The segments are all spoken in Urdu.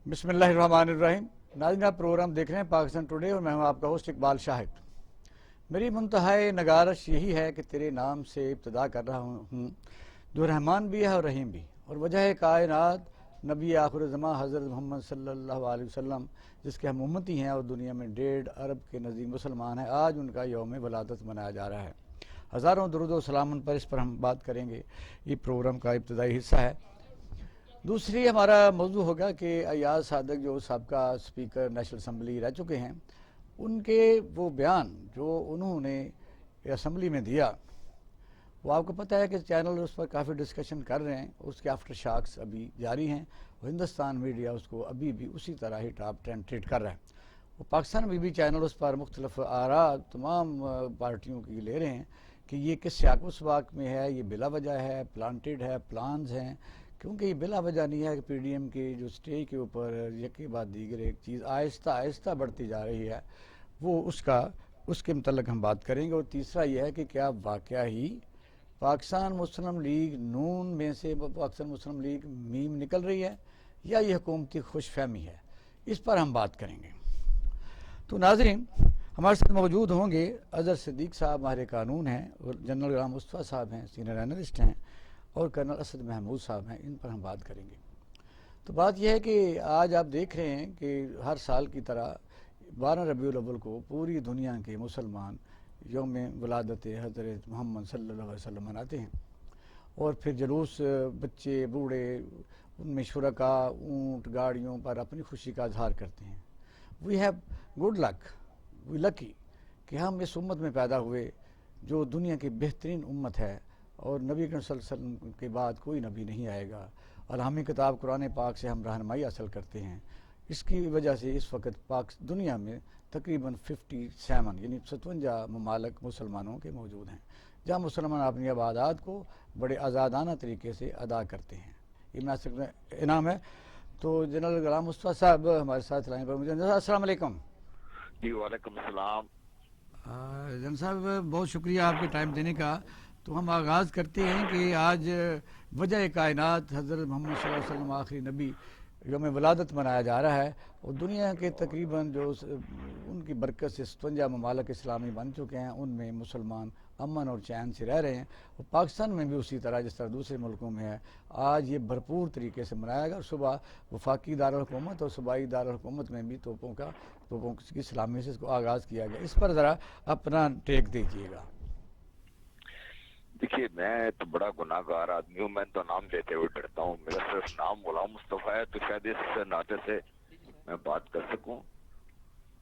بسم اللہ الرحمن الرحیم. ناظرین آپ پروگرام دیکھ رہے ہیں پاکستان ٹوڈے اور میں ہوں آپ کا ہوسٹ اقبال شاہد. میری منتہائے نگارش یہی ہے کہ تیرے نام سے ابتدا کر رہا ہوں جو رحمان بھی ہے اور رحیم بھی، اور وجہ کائنات نبی آخر زمان حضرت محمد صلی اللہ علیہ وسلم جس کے ہم امتی ہیں اور دنیا میں 1.5 ارب کے نزدیک مسلمان ہیں. آج ان کا یوم ولادت منایا جا رہا ہے. ہزاروں درود و سلام ان پر، اس پر ہم بات کریں گے. یہ پروگرام کا ابتدائی حصہ ہے. دوسری ہمارا موضوع ہوگا کہ ایاز صادق جو سابقہ اسپیکر نیشنل اسمبلی رہ چکے ہیں، ان کے وہ بیان جو انہوں نے اسمبلی میں دیا، وہ آپ کو پتہ ہے کہ چینل اس پر کافی ڈسکشن کر رہے ہیں. اس کے آفٹر شاکس ابھی جاری ہیں. ہندوستان میڈیا اس کو ابھی بھی اسی طرح ہی ٹاپ 10 ٹریٹ کر رہا ہے. وہ پاکستان میں بھی چینل اس پر مختلف آراء تمام پارٹیوں کی لے رہے ہیں کہ یہ کس سیاق و سباق میں ہے، یہ بلا وجہ ہے، پلانٹیڈ ہے، پلانز ہیں. کیونکہ یہ بلا وجہ نہیں ہے کہ پی ڈی ایم کی جو اسٹیج کے اوپر یکے بعد دیگر ایک چیز آہستہ آہستہ بڑھتی جا رہی ہے، وہ اس کے متعلق ہم بات کریں گے. اور تیسرا یہ ہے کہ کیا واقعہ ہی پاکستان مسلم لیگ نون میں سے پاکستان مسلم لیگ میم نکل رہی ہے یا یہ حکومتی خوش فہمی ہے. اس پر ہم بات کریں گے. تو ناظرین ہمارے ساتھ موجود ہوں گے اظہر صدیق صاحب ماہر قانون ہیں، اور جنرل غلام مصطفیٰ صاحب ہیں، سینئر اینالسٹ ہیں، اور کرنل اسد محمود صاحب ہیں. ان پر ہم بات کریں گے. تو بات یہ ہے کہ آج آپ دیکھ رہے ہیں کہ ہر سال کی طرح 12 ربیع الاول کو پوری دنیا کے مسلمان یوم ولادت حضرت محمد صلی اللہ علیہ وسلم مناتے ہیں. اور پھر جلوس، بچے بوڑھے، ان میں شرکا اونٹ گاڑیوں پر اپنی خوشی کا اظہار کرتے ہیں. وی ہیو گڈ لک، وی لکی کہ ہم اس امت میں پیدا ہوئے جو دنیا کی بہترین امت ہے، اور نبی کریم صلی اللہ علیہ وسلم کے بعد کوئی نبی نہیں آئے گا. الہامی کتاب قرآن پاک سے ہم رہنمائی حاصل کرتے ہیں. اس کی وجہ سے اس وقت دنیا میں تقریباً 57 یعنی 57 ممالک مسلمانوں کے موجود ہیں، جہاں مسلمان اپنی عبادات کو بڑے آزادانہ طریقے سے ادا کرتے ہیں. یہ میں انعام ہے. تو جنرل غلام مصطفیٰ صاحب ہمارے ساتھ لائن پر موجود ہیں. السلام علیکم. جی وعلیکم السلام. جن صاحب بہت شکریہ آپ کے ٹائم دینے کا. تو ہم آغاز کرتے ہیں کہ آج وجہ کائنات حضرت محمد صلی اللہ علیہ وسلم آخری نبی یوم ولادت منایا جا رہا ہے، اور دنیا کے تقریباً جو ان کی برکت سے 57 ممالک اسلامی بن چکے ہیں، ان میں مسلمان امن اور چین سے رہ رہے ہیں. اور پاکستان میں بھی اسی طرح جس طرح دوسرے ملکوں میں ہے، آج یہ بھرپور طریقے سے منایا گا. صبح وفاقی دارالحکومت اور صوبائی دارالحکومت میں بھی توپوں کی سلامی سے اس کو آغاز کیا گیا. اس پر ذرا اپنا ٹیک دیجیے گا. دیکھیے، میں تو بڑا گناہ گار آدمی ہوں. میں تو نام لیتے ہوئے ڈرتا ہوں. میرا صرف نام غلام مصطفیٰ ہے، تو شاید اس ناطے سے میں بات کر سکوں،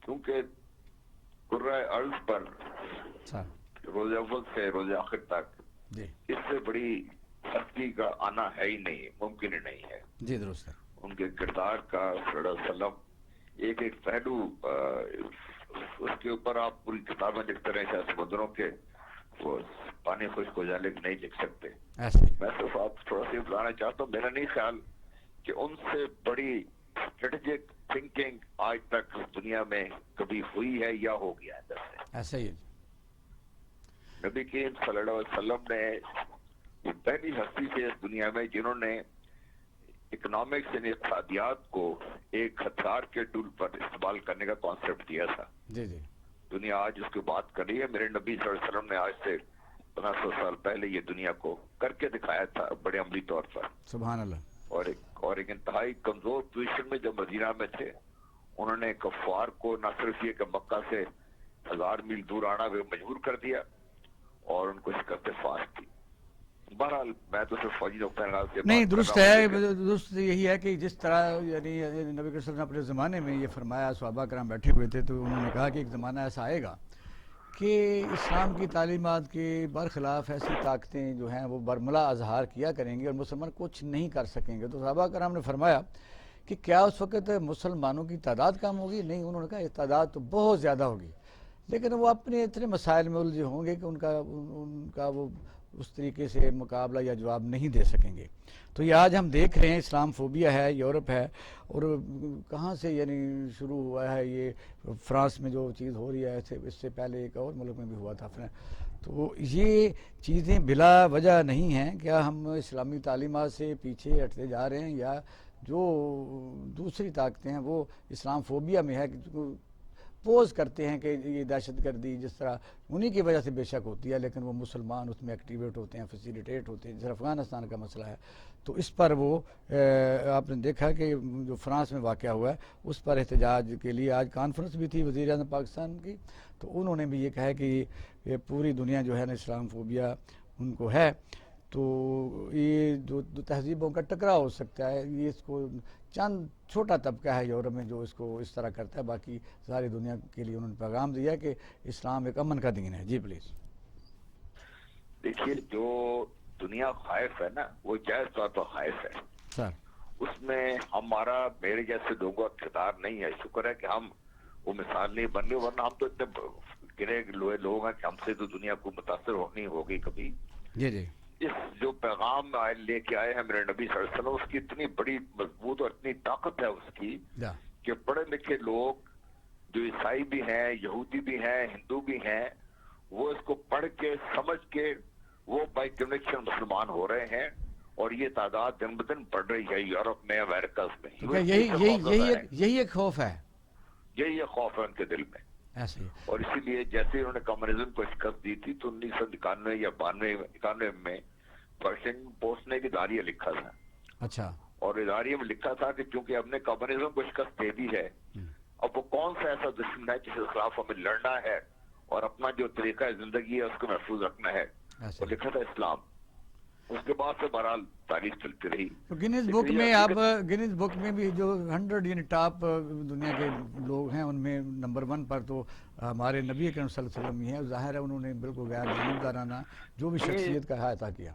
کیونکہ قرۂ ارض پر روز اول سے روز آخر تک اس سے بڑی ہستی کا آنا ہے ہی نہیں، ممکن ہی نہیں ہے. جی درست ہے. ان کے کردار کا صلی اللہ علیہ وسلم ایک ایک پہلو، اس کے اوپر آپ پوری کتابیں لکھتے رہے، شاید سمندروں کے وہ پانی خشک ہو جائے لیکن نہیں لکھ سکتے. میں صرف آپ تھوڑا سا بتانا چاہتا ہوں، میرا نہیں خیال کہ ان سے بڑی اسٹریٹجک تھنکنگ آج تک دنیا میں کبھی ہوئی ہے یا ہو گیا ہے. ایسا ہی نبی کریم صلی اللہ علیہ وسلم نے پہلی ہستی تھے اس دنیا میں جنہوں نے اکنامکس یعنی اقتصادیات کو ایک ہتھیار کے ٹول پر استعمال کرنے کا کانسیپٹ دیا تھا. جی جی. دنیا آج اس کی بات کر رہی ہے. میرے نبی صلی اللہ علیہ وسلم نے آج سے 1500 سال پہلے یہ دنیا کو کر کے دکھایا تھا بڑے عملی طور پر. سبحان اللہ. اور ایک انتہائی کمزور پوزیشن میں جب مدینہ میں تھے، انہوں نے کفار کو نہ صرف یہ کہ مکہ سے 1000 میل دور آنا وہ مجبور کر دیا اور ان کو شکست فاش دی. بہرحال میں تو صرف فوجی نقطۂ نظر سے نہیں، درست ہے. درست یہی ہے کہ جس طرح یعنی نبی کریم صلی اللہ علیہ وسلم نے اپنے زمانے میں یہ فرمایا، صحابہ کرام بیٹھے ہوئے تھے تو انہوں نے کہا کہ ایک زمانہ ایسا آئے گا کہ اسلام کی تعلیمات کے برخلاف ایسی طاقتیں جو ہیں وہ برملا اظہار کیا کریں گے اور مسلمان کچھ نہیں کر سکیں گے. تو صحابہ کرام نے فرمایا کہ کیا اس وقت مسلمانوں کی تعداد کم ہوگی؟ نہیں، انہوں نے کہا تعداد تو بہت زیادہ ہوگی، لیکن وہ اپنے اتنے مسائل میں الجھے ہوں گے کہ ان کا وہ اس طریقے سے مقابلہ یا جواب نہیں دے سکیں گے. تو یہ آج ہم دیکھ رہے ہیں اسلام فوبیا ہے، یورپ ہے، اور کہاں سے یعنی شروع ہوا ہے یہ فرانس میں جو چیز ہو رہی ہے، اس سے پہلے ایک اور ملک میں بھی ہوا تھا. تو یہ چیزیں بلا وجہ نہیں ہیں. کیا ہم اسلامی تعلیمات سے پیچھے ہٹتے جا رہے ہیں یا جو دوسری طاقتیں ہیں وہ اسلام فوبیا میں ہے کہ پوز کرتے ہیں کہ یہ دہشت گردی جس طرح انہی کی وجہ سے بے شک ہوتی ہے، لیکن وہ مسلمان اس میں ایکٹیویٹ ہوتے ہیں، فیسیلیٹیٹ ہوتے ہیں. جس طرح افغانستان کا مسئلہ ہے تو اس پر وہ آپ نے دیکھا کہ جو فرانس میں واقعہ ہوا ہے اس پر احتجاج کے لیے آج کانفرنس بھی تھی وزیر اعظم پاکستان کی، تو انہوں نے بھی یہ کہا کہ یہ پوری دنیا جو ہے نا اسلام فوبیا ان کو ہے. تو یہ جو تہذیبوں کا ٹکراؤ ہو سکتا ہے، یہ اس کو چند چھوٹا طبقہ ہے یورپ میں جو اس کو اس طرح کرتا ہے، باقی ساری دنیا کے لیے انہوں نے پیغام دیا کہ اسلام ایک امن کا دین ہے. جی پلیز. دیکھیے جو دنیا خائف ہے نا وہ جائز طور پر خائف ہے سر. اس میں ہمارا میرے جیسے لوگوں کا کردار نہیں ہے. شکر ہے کہ ہم وہ مثال نہیں بن گئے، ورنہ ہم تو اتنے گرے ہوئے لوگ ہیں کہ ہم سے تو دنیا کو متاثر ہونی ہوگی کبھی. جی جی. اس جو پیغام لے کے آئے ہیں میرے نبی صلی اللہ علیہ وسلم، اس کی اتنی بڑی مضبوط اور اتنی طاقت ہے اس کی کہ پڑھے لکھے لوگ جو عیسائی بھی ہیں، یہودی بھی ہیں، ہندو بھی ہیں، وہ اس کو پڑھ کے سمجھ کے وہ بائی کنوکشن مسلمان ہو رہے ہیں. اور یہ تعداد دن بدن بڑھ رہی ہے یورپ میں، امریکہ میں. یہی ایک خوف ہے، یہی خوف ہے ان کے دل میں. ایسے ہی. اور اسی لیے جیسے انہوں نے کمیونزم کو شکست دی تھی تو 1991 یا 91 میں واشنگٹن پوسٹ نے ایک اداریہ لکھا تھا. اچھا. اور اداریہ میں لکھا تھا کہ چونکہ ہم نے کمیونزم کو شکست دے دی ہے، اب وہ کون سا ایسا دشمن ہے جس کے خلاف ہمیں لڑنا ہے اور اپنا جو طریقہ زندگی ہے اس کو محفوظ رکھنا ہے. وہ لکھا تھا اسلام. اس کے بعد سے بہرحال تاریخ چلتی رہی. گینیز بک میں اب گینیز بک میں بھی جو 100 یعنی ٹاپ دنیا کے لوگ ہیں ان میں نمبر 1 پر تو ہمارے نبی اکرم صلی اللہ علیہ وسلم ہی ہے. ظاہر ہے انہوں نے بالکل غیر جانبدارانہ جو بھی شخصیت کا احاطہ کیا.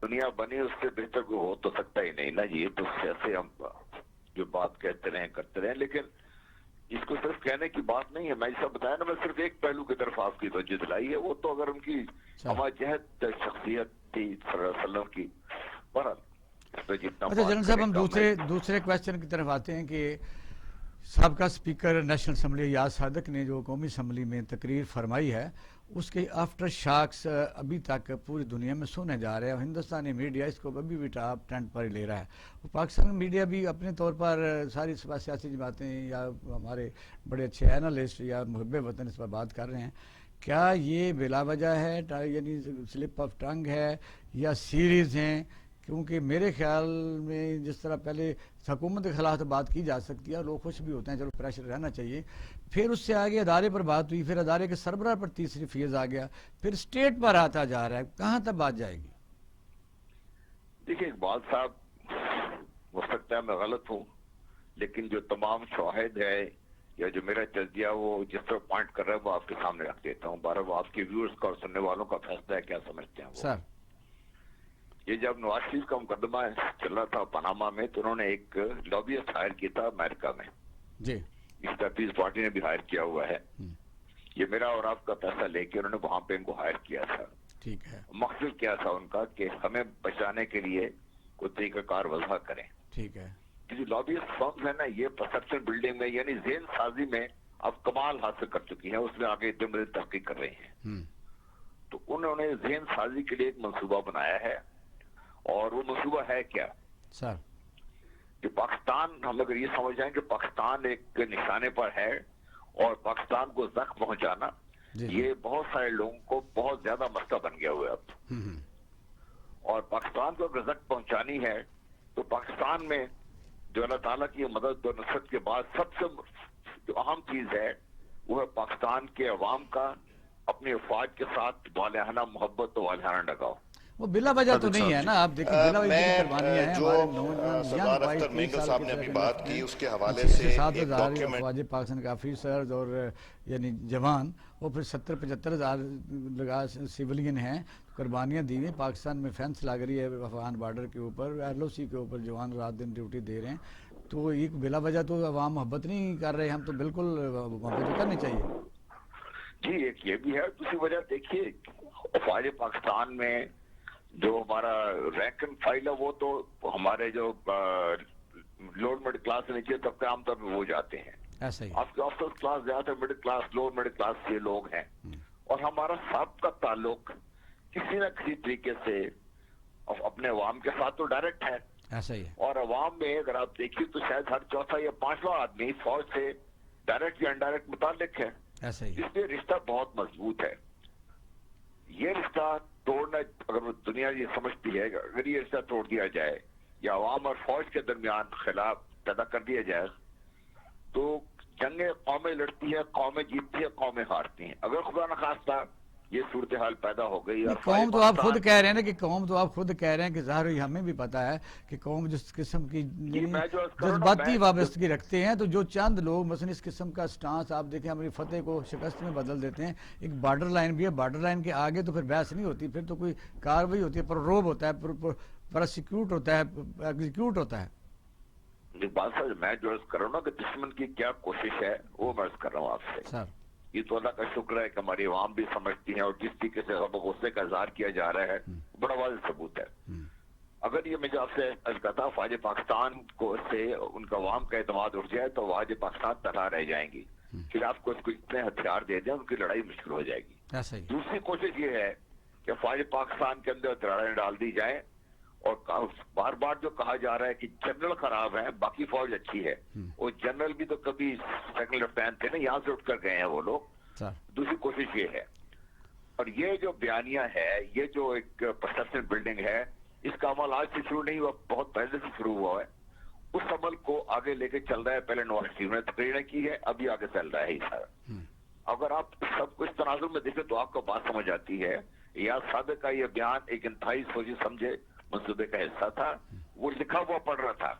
دنیا بنی اس سے بہتر کوئی ہو تو سکتا ہی نہیں نا. یہ تو ایسے ہم جو بات کہتے رہے کرتے رہے، لیکن اس کو صرف کہنے کی بات نہیں ہے. میں جیسا بتایا نا، میں صرف ایک پہلو کی طرف آپ کی توجہ دلائی ہے. وہ تو اگر ان کی ہماجہت شخصیت تھی صلی اللہ علیہ وسلم کی. اچھا جنرل صاحب، ہم دوسرے کویسچن کی طرف آتے ہیں کہ سابقہ speaker national assembly Ayaz Sadiq نے جو قومی اسمبلی میں تقریر فرمائی ہے اس کے آفٹر شاکس ابھی تک پوری دنیا میں سنے جا رہے ہیں، اور ہندوستانی میڈیا اس کو ابھی بھی ٹاپ ٹرینڈ پر ہی لے رہا ہے. پاکستان میڈیا بھی اپنے طور پر ساری سیاسی جماعتیں یا ہمارے بڑے اچھے اینالسٹ یا محب وطن اس پر بات کر رہے ہیں. کیا یہ بلا وجہ ہے، یعنی سلپ آف ٹنگ ہے یا سیریز ہیں؟ کیونکہ میرے خیال میں جس طرح پہلے حکومت کے خلاف بات کی جا سکتی ہے اور لوگ خوش بھی ہوتے ہیں، چلو پریشر رہنا چاہیے، پھر اس سے آگے ادارے پر بات ہوئی، پھر ادارے کے سربراہ پر تیسری فیز آ گیا، پھر اسٹیٹ پر آتا جا رہا ہے. کہاں تک بات جائے گی؟ دیکھیے اقبال صاحب، ہو سکتا ہے میں غلط ہوں، لیکن جو تمام شواہد ہے یا جو میرا تجزیہ وہ جس طرح پوائنٹ کر رہا ہے وہ آپ کے سامنے رکھ دیتا ہوں. بارہ وہ آپ کے ویورز کا اور سننے والوں کا فیصلہ ہے، کیا سمجھتے ہیں وہ. سر، یہ جب نواز شریف کا مقدمہ چل رہا تھا پاناما میں تو انہوں نے ایک لابیسٹ ہائر کیا تھا امریکہ میں. جی. اس پیپلز پارٹی نے بھی ہائر کیا ہوا ہے. یہ میرا اور آپ کا پیسہ لے کے انہوں نے وہاں پہ ان کو ہائر کیا تھا. ٹھیک ہے. مقصد کیا تھا ان کا کہ ہمیں بچانے کے لیے کوئی طریقہ کار وضع کریں. ٹھیک ہے. جو لابیسٹ فرمز ہے نا، یہ پرسپشن بلڈنگ میں یعنی ذہن سازی میں اب کمال حاصل کر چکی ہیں، اس میں آگے دن بدن تحقیق کر رہی ہیں. تو انہوں نے ذہن سازی کے لیے ایک منصوبہ بنایا ہے، اور وہ منصوبہ ہے کیا سر؟ کہ پاکستان، ہم اگر یہ سمجھ جائیں کہ پاکستان ایک نشانے پر ہے اور پاکستان کو زخم پہنچانا، یہ بہت سارے لوگوں کو بہت زیادہ مسئلہ بن گیا ہوا ہے اب. اور پاکستان کو اگر زخم پہنچانی ہے تو پاکستان میں جو اللہ تعالیٰ کی مدد و نصرت کے بعد سب سے جو اہم چیز ہے وہ ہے پاکستان کے عوام کا اپنی افواج کے ساتھ والہانہ محبت و والہانہ لگاؤ. وہ بلا وجہ تو نہیں ہے نا. آپ دیکھیں بلا وجہ کی قربانیاں ہیں. جو سردار اختر مینگل صاحب نے ابھی بات کی اس کے حوالے سے ایک ڈاکیومنٹ، افواج پاکستان کے آفیسرز اور یعنی جوان، وہ پھر 70-75 ہزار لگا سیولین ہیں، قربانیاں دی ہیں. پاکستان میں فینس لگ رہی ہے افغان بارڈر کے اوپر، ایل او سی کے اوپر جوان رات دن ڈیوٹی دے رہے ہیں. تو ایک بلا وجہ تو عوام محبت نہیں کر رہے. ہم تو بالکل محبت کرنی چاہیے. جی ایک یہ بھی ہے. دوسری وجہ دیکھیے افواج پاکستان میں جو ہمارا رینک اینڈ فائل ہے وہ تو ہمارے جو لوور مڈل کلاس سے نیچے طبقے عام طور پہ وہ جاتے ہیں. ایسا ہی آپ کے آفیسر کلاس زیادہ middle class, lower middle class یہ لوگ ہیں. اور ہمارا سابقہ تعلق کسی نہ کسی طریقے سے اپنے عوام کے ساتھ تو ڈائریکٹ ہے. ایسا ہی ہے. اور عوام میں اگر آپ دیکھیے تو شاید ہر چوتھا یا پانچواں آدمی فوج سے ڈائریکٹ یا انڈائریکٹ متعلق ہے. ایسا ہی ہے. اس لیے رشتہ بہت مضبوط ہے. یہ رشتہ توڑنا اگر دنیا یہ سمجھتی ہے اگر یہ رشتہ توڑ دیا جائے یا عوام اور فوج کے درمیان خلاف پیدا کر دیا جائے تو جنگیں قومیں لڑتی ہیں, قومیں جیتتی ہیں, قومیں ہارتی ہیں. اگر خدا نخواستہ یہ صورتحال پیدا ہو گئی اور قوم تو آپ خود کہہ رہے ہیں نا کہ قوم تو آپ خود کہہ رہے ہیں کہ ظاہر ہمیں بھی پتا ہے کہ قوم جس قسم کی جذباتی وابستگی رکھتے ہیں تو جو چند لوگ مثلا اس قسم کا سٹانس آپ دیکھیں ہماری فتح کو شکست میں بدل دیتے ہیں. ایک بارڈر لائن بھی ہے, بارڈر لائن کے آگے تو پھر بحث نہیں ہوتی, پھر تو کوئی کاروائی ہوتی ہے, پروب ہوتا ہے, پروسیکیوٹ ہوتا ہے, ایگزیکیوٹ ہوتا ہے. بات سر میں جو عرض کر رہا ہوں نا کہ دشمن کی کیا کوشش ہے وہ میں عرض کر رہا ہوں آپ سے. سر یہ تو اللہ کا شکر ہے کہ ہماری عوام بھی سمجھتی ہیں اور جس طریقے سے غصے کا اظہار کیا جا رہا ہے بڑا واضح ثبوت ہے. اگر یہ میں جو آپ سے عرض کرتا ہوں فوج پاکستان کو سے ان کا عوام کا اعتماد اٹھ جائے تو فوج پاکستان تنہا رہ جائیں گی. پھر آپ کو اس کو اتنے ہتھیار دے دیں ان کی لڑائی مشکل ہو جائے گی. دوسری کوشش یہ ہے کہ فوج پاکستان کے اندر دراڑیں ڈال دی جائیں اور بار بار جو کہا جا رہا ہے کہ جنرل خراب ہے باقی فوج اچھی ہے, وہ جنرل بھی تو کبھی سیکنڈ لیفٹیننٹ تھے نا, یہاں سے اٹھ کر گئے ہیں وہ لوگ. دوسری کوشش یہ ہے اور یہ جو بیانیہ ہے یہ جو ایک پرسپشن بلڈنگ ہے اس کا عمل آج سے شروع نہیں ہوا, بہت پہلے سے شروع ہوا ہے. اس عمل کو آگے لے کے چل رہا ہے. پہلے نواز شریف نے تقریر کی ہے, ابھی آگے چل رہا ہے یہ سارا. اگر آپ سب کچھ تناظر میں دیکھیں تو آپ کو بات سمجھ آتی ہے. یاد صادق کا یہ بیان ایک انتہائی سوچے سمجھے منصوبے کا حصہ تھا. وہ لکھا ہوا پڑھ رہا تھا,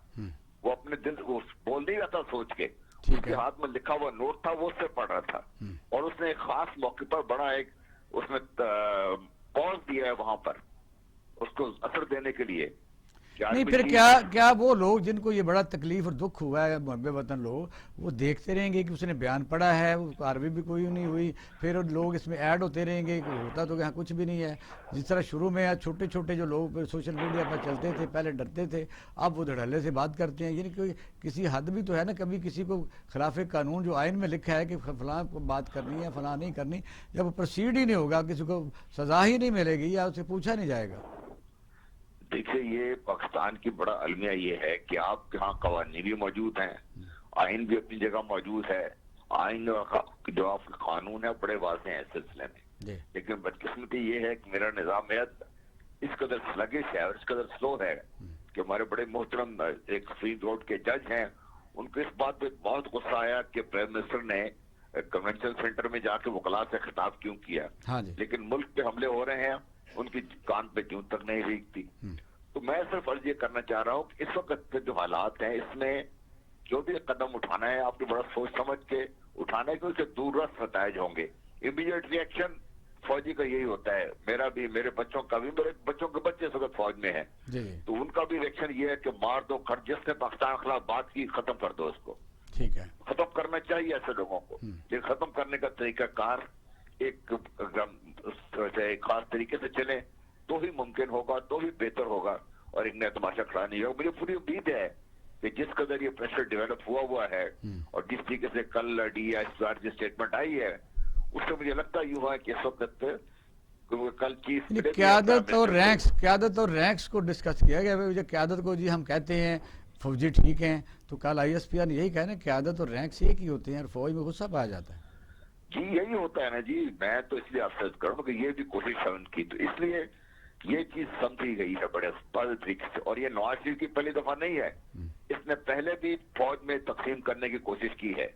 وہ اپنے دل وہ بول نہیں رہا تھا سوچ کے, اس کے ہاتھ میں لکھا ہوا نوٹ تھا وہ اس سے پڑھ رہا تھا. اور اس نے ایک خاص موقع پر بڑا ایک اس میں پوز دیا ہے وہاں پر اس کو اثر دینے کے لیے. نہیں پھر کیا وہ لوگ جن کو یہ بڑا تکلیف اور دکھ ہوا ہے محب وطن لوگ وہ دیکھتے رہیں گے کہ اس نے بیان پڑھا ہے, وہ کاروائی بھی کوئی نہیں ہوئی, پھر لوگ اس میں ایڈ ہوتے رہیں گے کہ ہوتا تو یہاں کچھ بھی نہیں ہے. جس طرح شروع میں چھوٹے چھوٹے جو لوگ سوشل میڈیا پر چلتے تھے پہلے ڈرتے تھے, اب وہ دھڑلے سے بات کرتے ہیں. یعنی کوئی کسی حد بھی تو ہے نا, کبھی کسی کو خلاف قانون جو آئین میں لکھا ہے کہ فلاں کو بات کرنی ہے فلاں نہیں کرنی, جب وہ پروسیڈ ہی نہیں ہوگا کسی کو سزا ہی نہیں ملے گی یا اسے پوچھا نہیں جائے گا. دیکھیے یہ پاکستان کی بڑا المیہ یہ ہے کہ آپ کے ہاں قوانین بھی موجود ہیں, آئین بھی اپنی جگہ موجود ہے, آئین جو آپ کے قانون ہے بڑے واضح ہیں اس سلسلے میں. لیکن بدقسمتی یہ ہے کہ میرا نظام اس قدر سلگش ہے اور اس قدر سلو ہے کہ ہمارے بڑے محترم ایک سپریم کورٹ کے جج ہیں, ان کو اس بات پہ بہت غصہ آیا کہ پرائم منسٹر نے کنونشن سینٹر میں جا کے وکلاء سے خطاب کیوں کیا, لیکن ملک پہ حملے ہو رہے ہیں ان کی کان پہ کیوں تک نہیں ریگتی. تو میں صرف عرض یہ کرنا چاہ رہا ہوں کہ اس وقت جو حالات ہیں اس میں جو بھی قدم اٹھانا ہے آپ نے بڑا سوچ سمجھ کے اٹھانا ہے کہ اسے دور رس نتائج ہوں گے. امیڈیٹ ریئیکشن فوجی کا یہی ہوتا ہے, میرا بھی, میرے بچوں کا بھی, میرے بچوں کے بچے اس وقت فوج میں ہیں تو ان کا بھی ریئیکشن یہ ہے کہ مار دو, جس نے پاکستان کے خلاف بات کی ختم کر دو, اس کو ختم کرنا چاہیے ایسے لوگوں کو. لیکن ختم کرنے کا طریقہ کار ایک خاص طریقے سے چلے تو ہی ممکن ہوگا, تو ہی بہتر ہوگا اور ایک نیا تماشا کھڑا نہیں ہوگا. مجھے پوری امید ہے کہ جس قدر یہ پریشر ڈیولپ ہوا ہے اور جس طریقے سے کل ڈی ایس آر کی اسٹیٹمنٹ آئی ہے اس سے مجھے لگتا یوں ہے کہ اس وقت کل چیف قیادت اور رینکس کو ڈسکس کیا گیا. قیادت کو جی ہم کہتے ہیں فوجی ٹھیک ہیں, تو کل آئی ایس پی آر نے یہی کہا نا قیادت اور رینکس ایک ہی ہوتے ہیں اور فوج میں غصہ پایا جاتا ہے. جی یہی ہوتا ہے نا جی. میں تو اس لیے آپ سے کروں کہ یہ بھی کوشش ہے ان کی, تو اس لیے یہ چیز سمجھی گئی ہے بڑے واضح طریقے سے. اور یہ نواز شریف کی پہلی دفعہ نہیں ہے, اس نے پہلے بھی فوج میں تقسیم کرنے کی کوشش کی ہے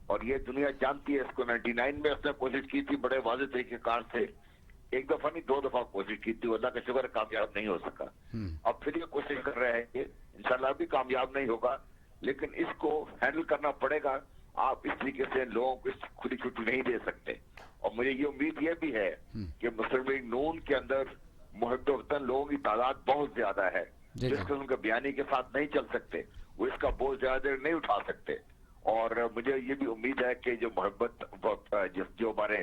اور یہ دنیا جانتی ہے اس کو. 99 میں اس نے کوشش کی تھی بڑے واضح طریقے کار سے, ایک دفعہ نہیں 2 دفعہ کوشش کی تھی, اللہ کا شکر کامیاب نہیں ہو سکا. اب پھر یہ کوشش کر رہے ہیں کہ انشاءاللہ بھی کامیاب نہیں ہوگا, لیکن اس کو ہینڈل کرنا پڑے گا. آپ اس طریقے سے لوگوں کو کھلی چھٹی نہیں دے سکتے. اور مجھے یہ امید یہ بھی ہے کہ مسلم لیگ نون کے اندر محب وطن لوگوں کی تعداد بہت زیادہ ہے جس قسم کے بیانی کے ساتھ نہیں چل سکتے, وہ اس کا بوجھ زیادہ دیر نہیں اٹھا سکتے. اور مجھے یہ بھی امید ہے کہ جو محبت جو ہمارے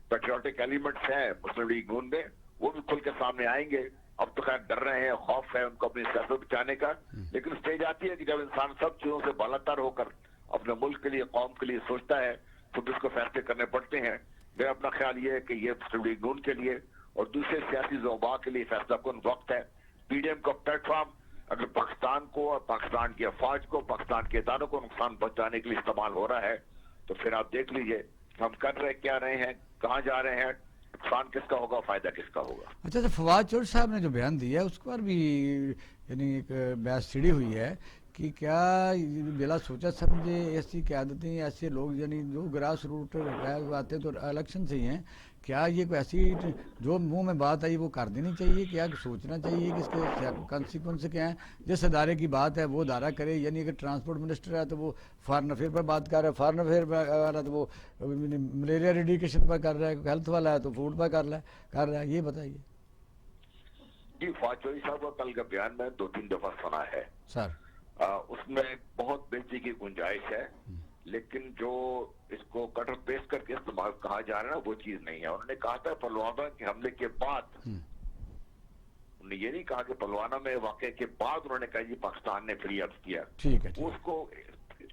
پیٹریوٹک ایلیمنٹس ہیں مسلم لیگ نون میں وہ بھی کھل کے سامنے آئیں گے. اب تو خیر ڈر رہے ہیں, خوف ہے ان کو اپنی سیاست بچانے کا, لیکن اسٹیج آتی ہے کہ جب انسان سب چیزوں سے بالاتر ہو کر اپنے ملک کے لیے, قوم کے لیے سوچتا ہے تو اس کو فیصلے کرنے پڑتے ہیں. میرا اپنا خیال یہ ہے کہ یہ مسلم لیگ نون کے لیے اور دوسرے سیاسی زوبا کے لیے فیصلہ کن وقت ہے. پی ڈی ایم کا پلیٹ فارم اگر پاکستان کو اور پاکستان کی افواج کو پاکستان کے اداروں کو نقصان پہنچانے کے لیے استعمال ہو رہا ہے تو پھر آپ دیکھ لیجئے ہم کر رہے کیا رہے ہیں, کہاں جا رہے ہیں, نقصان کس کا ہوگا, فائدہ کس کا ہوگا. اچھا فواد چودھری صاحب نے جو بیان دیا ہے اس پر بھی یعنی ایک بحث چھڑی ہوئی ہے کہ کیا بلا سوچا سمجھے ایسی قیادتیں ایسے لوگ یعنی جو گراس روٹ آتے تو الیکشن سے ہی ہیں, کیا یہ کوئی ایسی جو منہ میں بات آئی وہ کر دینی چاہیے, کیا سوچنا چاہیے کہ اس کے کانسیکوینس کیا ہیں؟ جس ادارے کی بات ہے وہ ادارہ کرے, یعنی اگر ٹرانسپورٹ منسٹر ہے تو وہ فارن افیئر پر بات کر رہا ہے, فارن افیئر والا تو وہ ملیریا ریڈیکیشن پر کر رہا ہے, ہیلتھ والا ہے تو فوڈ پر کر رہا ہے, یہ بتائیے. جی فواد چودھری صاحب کا کل کا بیان میں 2-3 دفعہ سنا ہے سر, اس میں بہت بہتری کی گنجائش ہے, لیکن جو اس کو کٹر پیسٹ کر کے استعمال کہا جا رہا ہے وہ چیز نہیں ہے. انہوں نے کہا تھا پلوامہ کے حملے کے بعد, انہوں نے یہ نہیں کہا کہ پلوامہ میں واقعے کے بعد انہوں نے کہا یہ پاکستان نے فری اب کیا اس کو,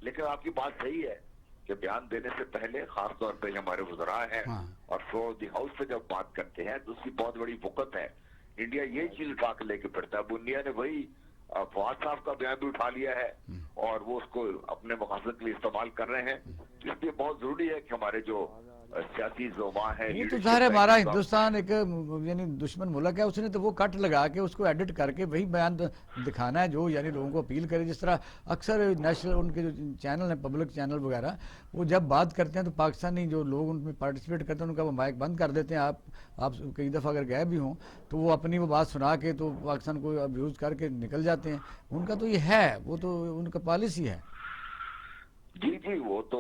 لیکن آپ کی بات صحیح ہے کہ بیان دینے سے پہلے خاص طور پہ ہمارے وزراء ہیں اور فلور دی ہاؤس پہ جب بات کرتے ہیں تو اس کی بہت بڑی وقت ہے. انڈیا یہ چیز اٹھا کے لے کے پھرتا ہے. اب انڈیا نے وہی فواد صاحب کا بیان بھی اٹھا لیا ہے اور وہ اس کو اپنے مقاصد کے لیے استعمال کر رہے ہیں. اس لیے بہت ضروری ہے کہ ہمارے جو سیاسی زعماء ہیں, وہ تو ظاہر ہے ہمارا ہندوستان ایک یعنی دشمن ملک ہے, اس نے تو وہ کٹ لگا کے اس کو ایڈٹ کر کے وہی بیان دکھانا ہے جو یعنی لوگوں کو اپیل کرے. جس طرح اکثر نیشنل ان کے جو چینل ہیں پبلک چینل وغیرہ وہ جب بات کرتے ہیں تو پاکستانی جو لوگ ان میں پارٹیسپیٹ کرتے ہیں ان کا وہ مائک بند کر دیتے ہیں. آپ کئی دفعہ اگر گئے بھی ہوں تو وہ اپنی وہ بات سنا کے تو پاکستان کو ابیوز کر کے نکل جاتے ہیں. ان کا تو یہ ہے, وہ تو ان کا پالیسی ہے. جی وہ تو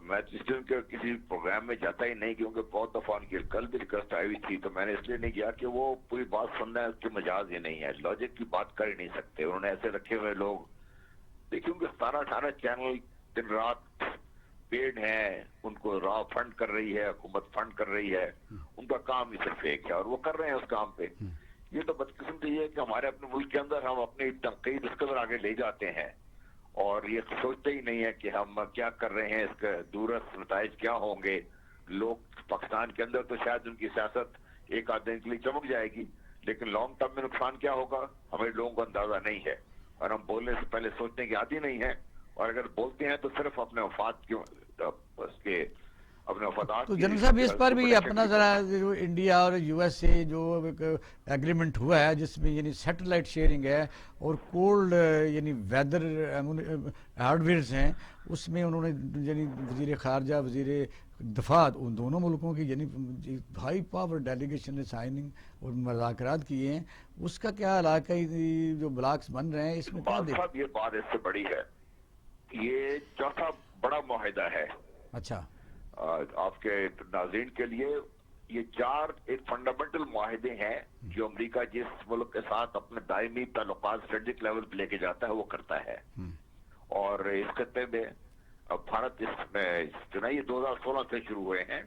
میں کسی پروگرام میں جاتا ہی نہیں کیونکہ بہت دفعہ ان کی کل بھی ریکویسٹ آئی ہوئی تھی تو میں نے اس لیے نہیں کیا کہ وہ پوری بات سننا ہے, اس کے مجاز ہی نہیں ہے, لاجک کی بات کر ہی نہیں سکتے. انہوں نے ایسے رکھے ہوئے لوگ دیکھیں کہ 17-18 چینل دن رات پیڈ ہیں, ان کو را فنڈ کر رہی ہے حکومت, فنڈ کر رہی ہے, ان کا کام ہی صرف ایک ہے اور وہ کر رہے ہیں اس کام پہ. یہ تو بدقسمتی یہ ہے کہ ہمارے اپنے ملک کے اندر ہم اپنی تنقید اس قدر آگے لے جاتے ہیں اور یہ سوچتے ہی نہیں ہے کہ ہم کیا کر رہے ہیں, اس کے دورس نتائج کیا ہوں گے. لوگ پاکستان کے اندر تو شاید ان کی سیاست ایک آدھ دن کے لیے چمک جائے گی, لیکن لانگ ٹرم میں نقصان کیا ہوگا ہمیں لوگوں کو اندازہ نہیں ہے اور ہم بولنے سے پہلے سوچنے کی عادی نہیں ہے, اور اگر بولتے ہیں تو صرف اپنے وفات کے اپنے وفادات. تو جنرل صاحب اس پر بھی اپنا ذرا انڈیا اور یو ایس اے جو ایک ایگریمنٹ ہوا ہے جس میں یعنی سیٹلائٹ شیئرنگ ہے اور کولڈ یعنی ویدر ہارڈ ویئرز ہیں, اس میں انہوں نے یعنی وزیر خارجہ وزیر دفاع ان دونوں ملکوں کی یعنی ہائی پاور ڈیلیگیشن نے سائننگ اور مذاکرات کیے ہیں. اس کا کیا علاقائی جو بلاکس بن رہے ہیں اس میں کیا صاحب یہ بات اس سے بڑی ہے, یہ چوتھا بڑا معاہدہ ہے. اچھا آپ کے ناظرین کے لیے یہ 4 ایک فنڈامنٹل معاہدے ہیں جو امریکہ جس ملک کے ساتھ اپنے دائمی تعلقات اسٹریٹجک لیول پہ لے کے جاتا ہے وہ کرتا ہے. اور اس خطے میں بھارت اس میں جو ہے یہ 2016 سے شروع ہوئے ہیں.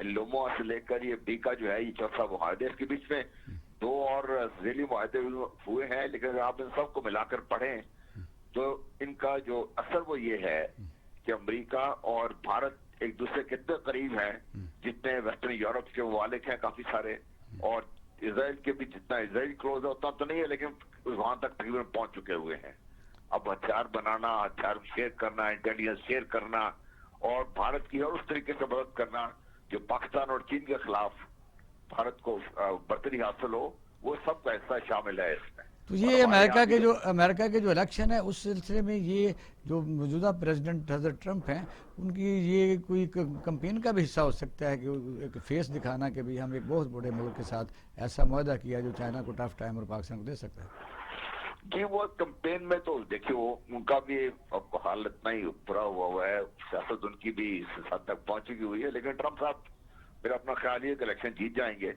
لوموا سے لے کر یہ بیکا جو ہے یہ چوتھا معاہدے, اس کے بیچ میں 2 اور ذیلی معاہدے ہوئے ہیں, لیکن اگر آپ ان سب کو ملا کر پڑھیں تو ان کا جو اثر وہ یہ ہے کہ امریکہ اور بھارت ایک دوسرے کے اتنے قریب ہیں جتنے ویسٹرن یورپ کے ممالک ہیں کافی سارے, اور اسرائیل کے بھی جتنا اسرائیل کلوز ہے اتنا تو نہیں ہے لیکن وہاں تک تقریباً پہنچ چکے ہوئے ہیں. اب ہتھیار بنانا, ہتھیار شیئر کرنا, انٹیلیجنس شیئر کرنا اور بھارت کی اور اس طریقے سے مدد کرنا جو پاکستان اور چین کے خلاف بھارت کو برتری حاصل ہو, وہ سب کا حصہ شامل ہے اس میں. تو یہ امریکہ کے جو الیکشن ہے اس سلسلے میں یہ جو موجودہ پریزیڈنٹ حضرت ٹرمپ ہیں ان کی یہ کوئی کمپین کا بھی حصہ ہو سکتا ہے کہ ایک فیس دکھانا کہ بھی ہم ایک بہت بڑے ملک کے ساتھ ایسا معاہدہ کیا جو چائنا کو ٹف ٹائم اور پاکستان کو دے سکتا ہے. جی وہ کمپین میں تو دیکھیے ان کا بھی حال اتنا ہی برا ہوا ہے, سیاست ان کی بھی اس حد تک پہنچ چکی ہوئی ہے, لیکن ٹرمپ صاحب میرا اپنا خیال یہ کہ الیکشن جیت جائیں گے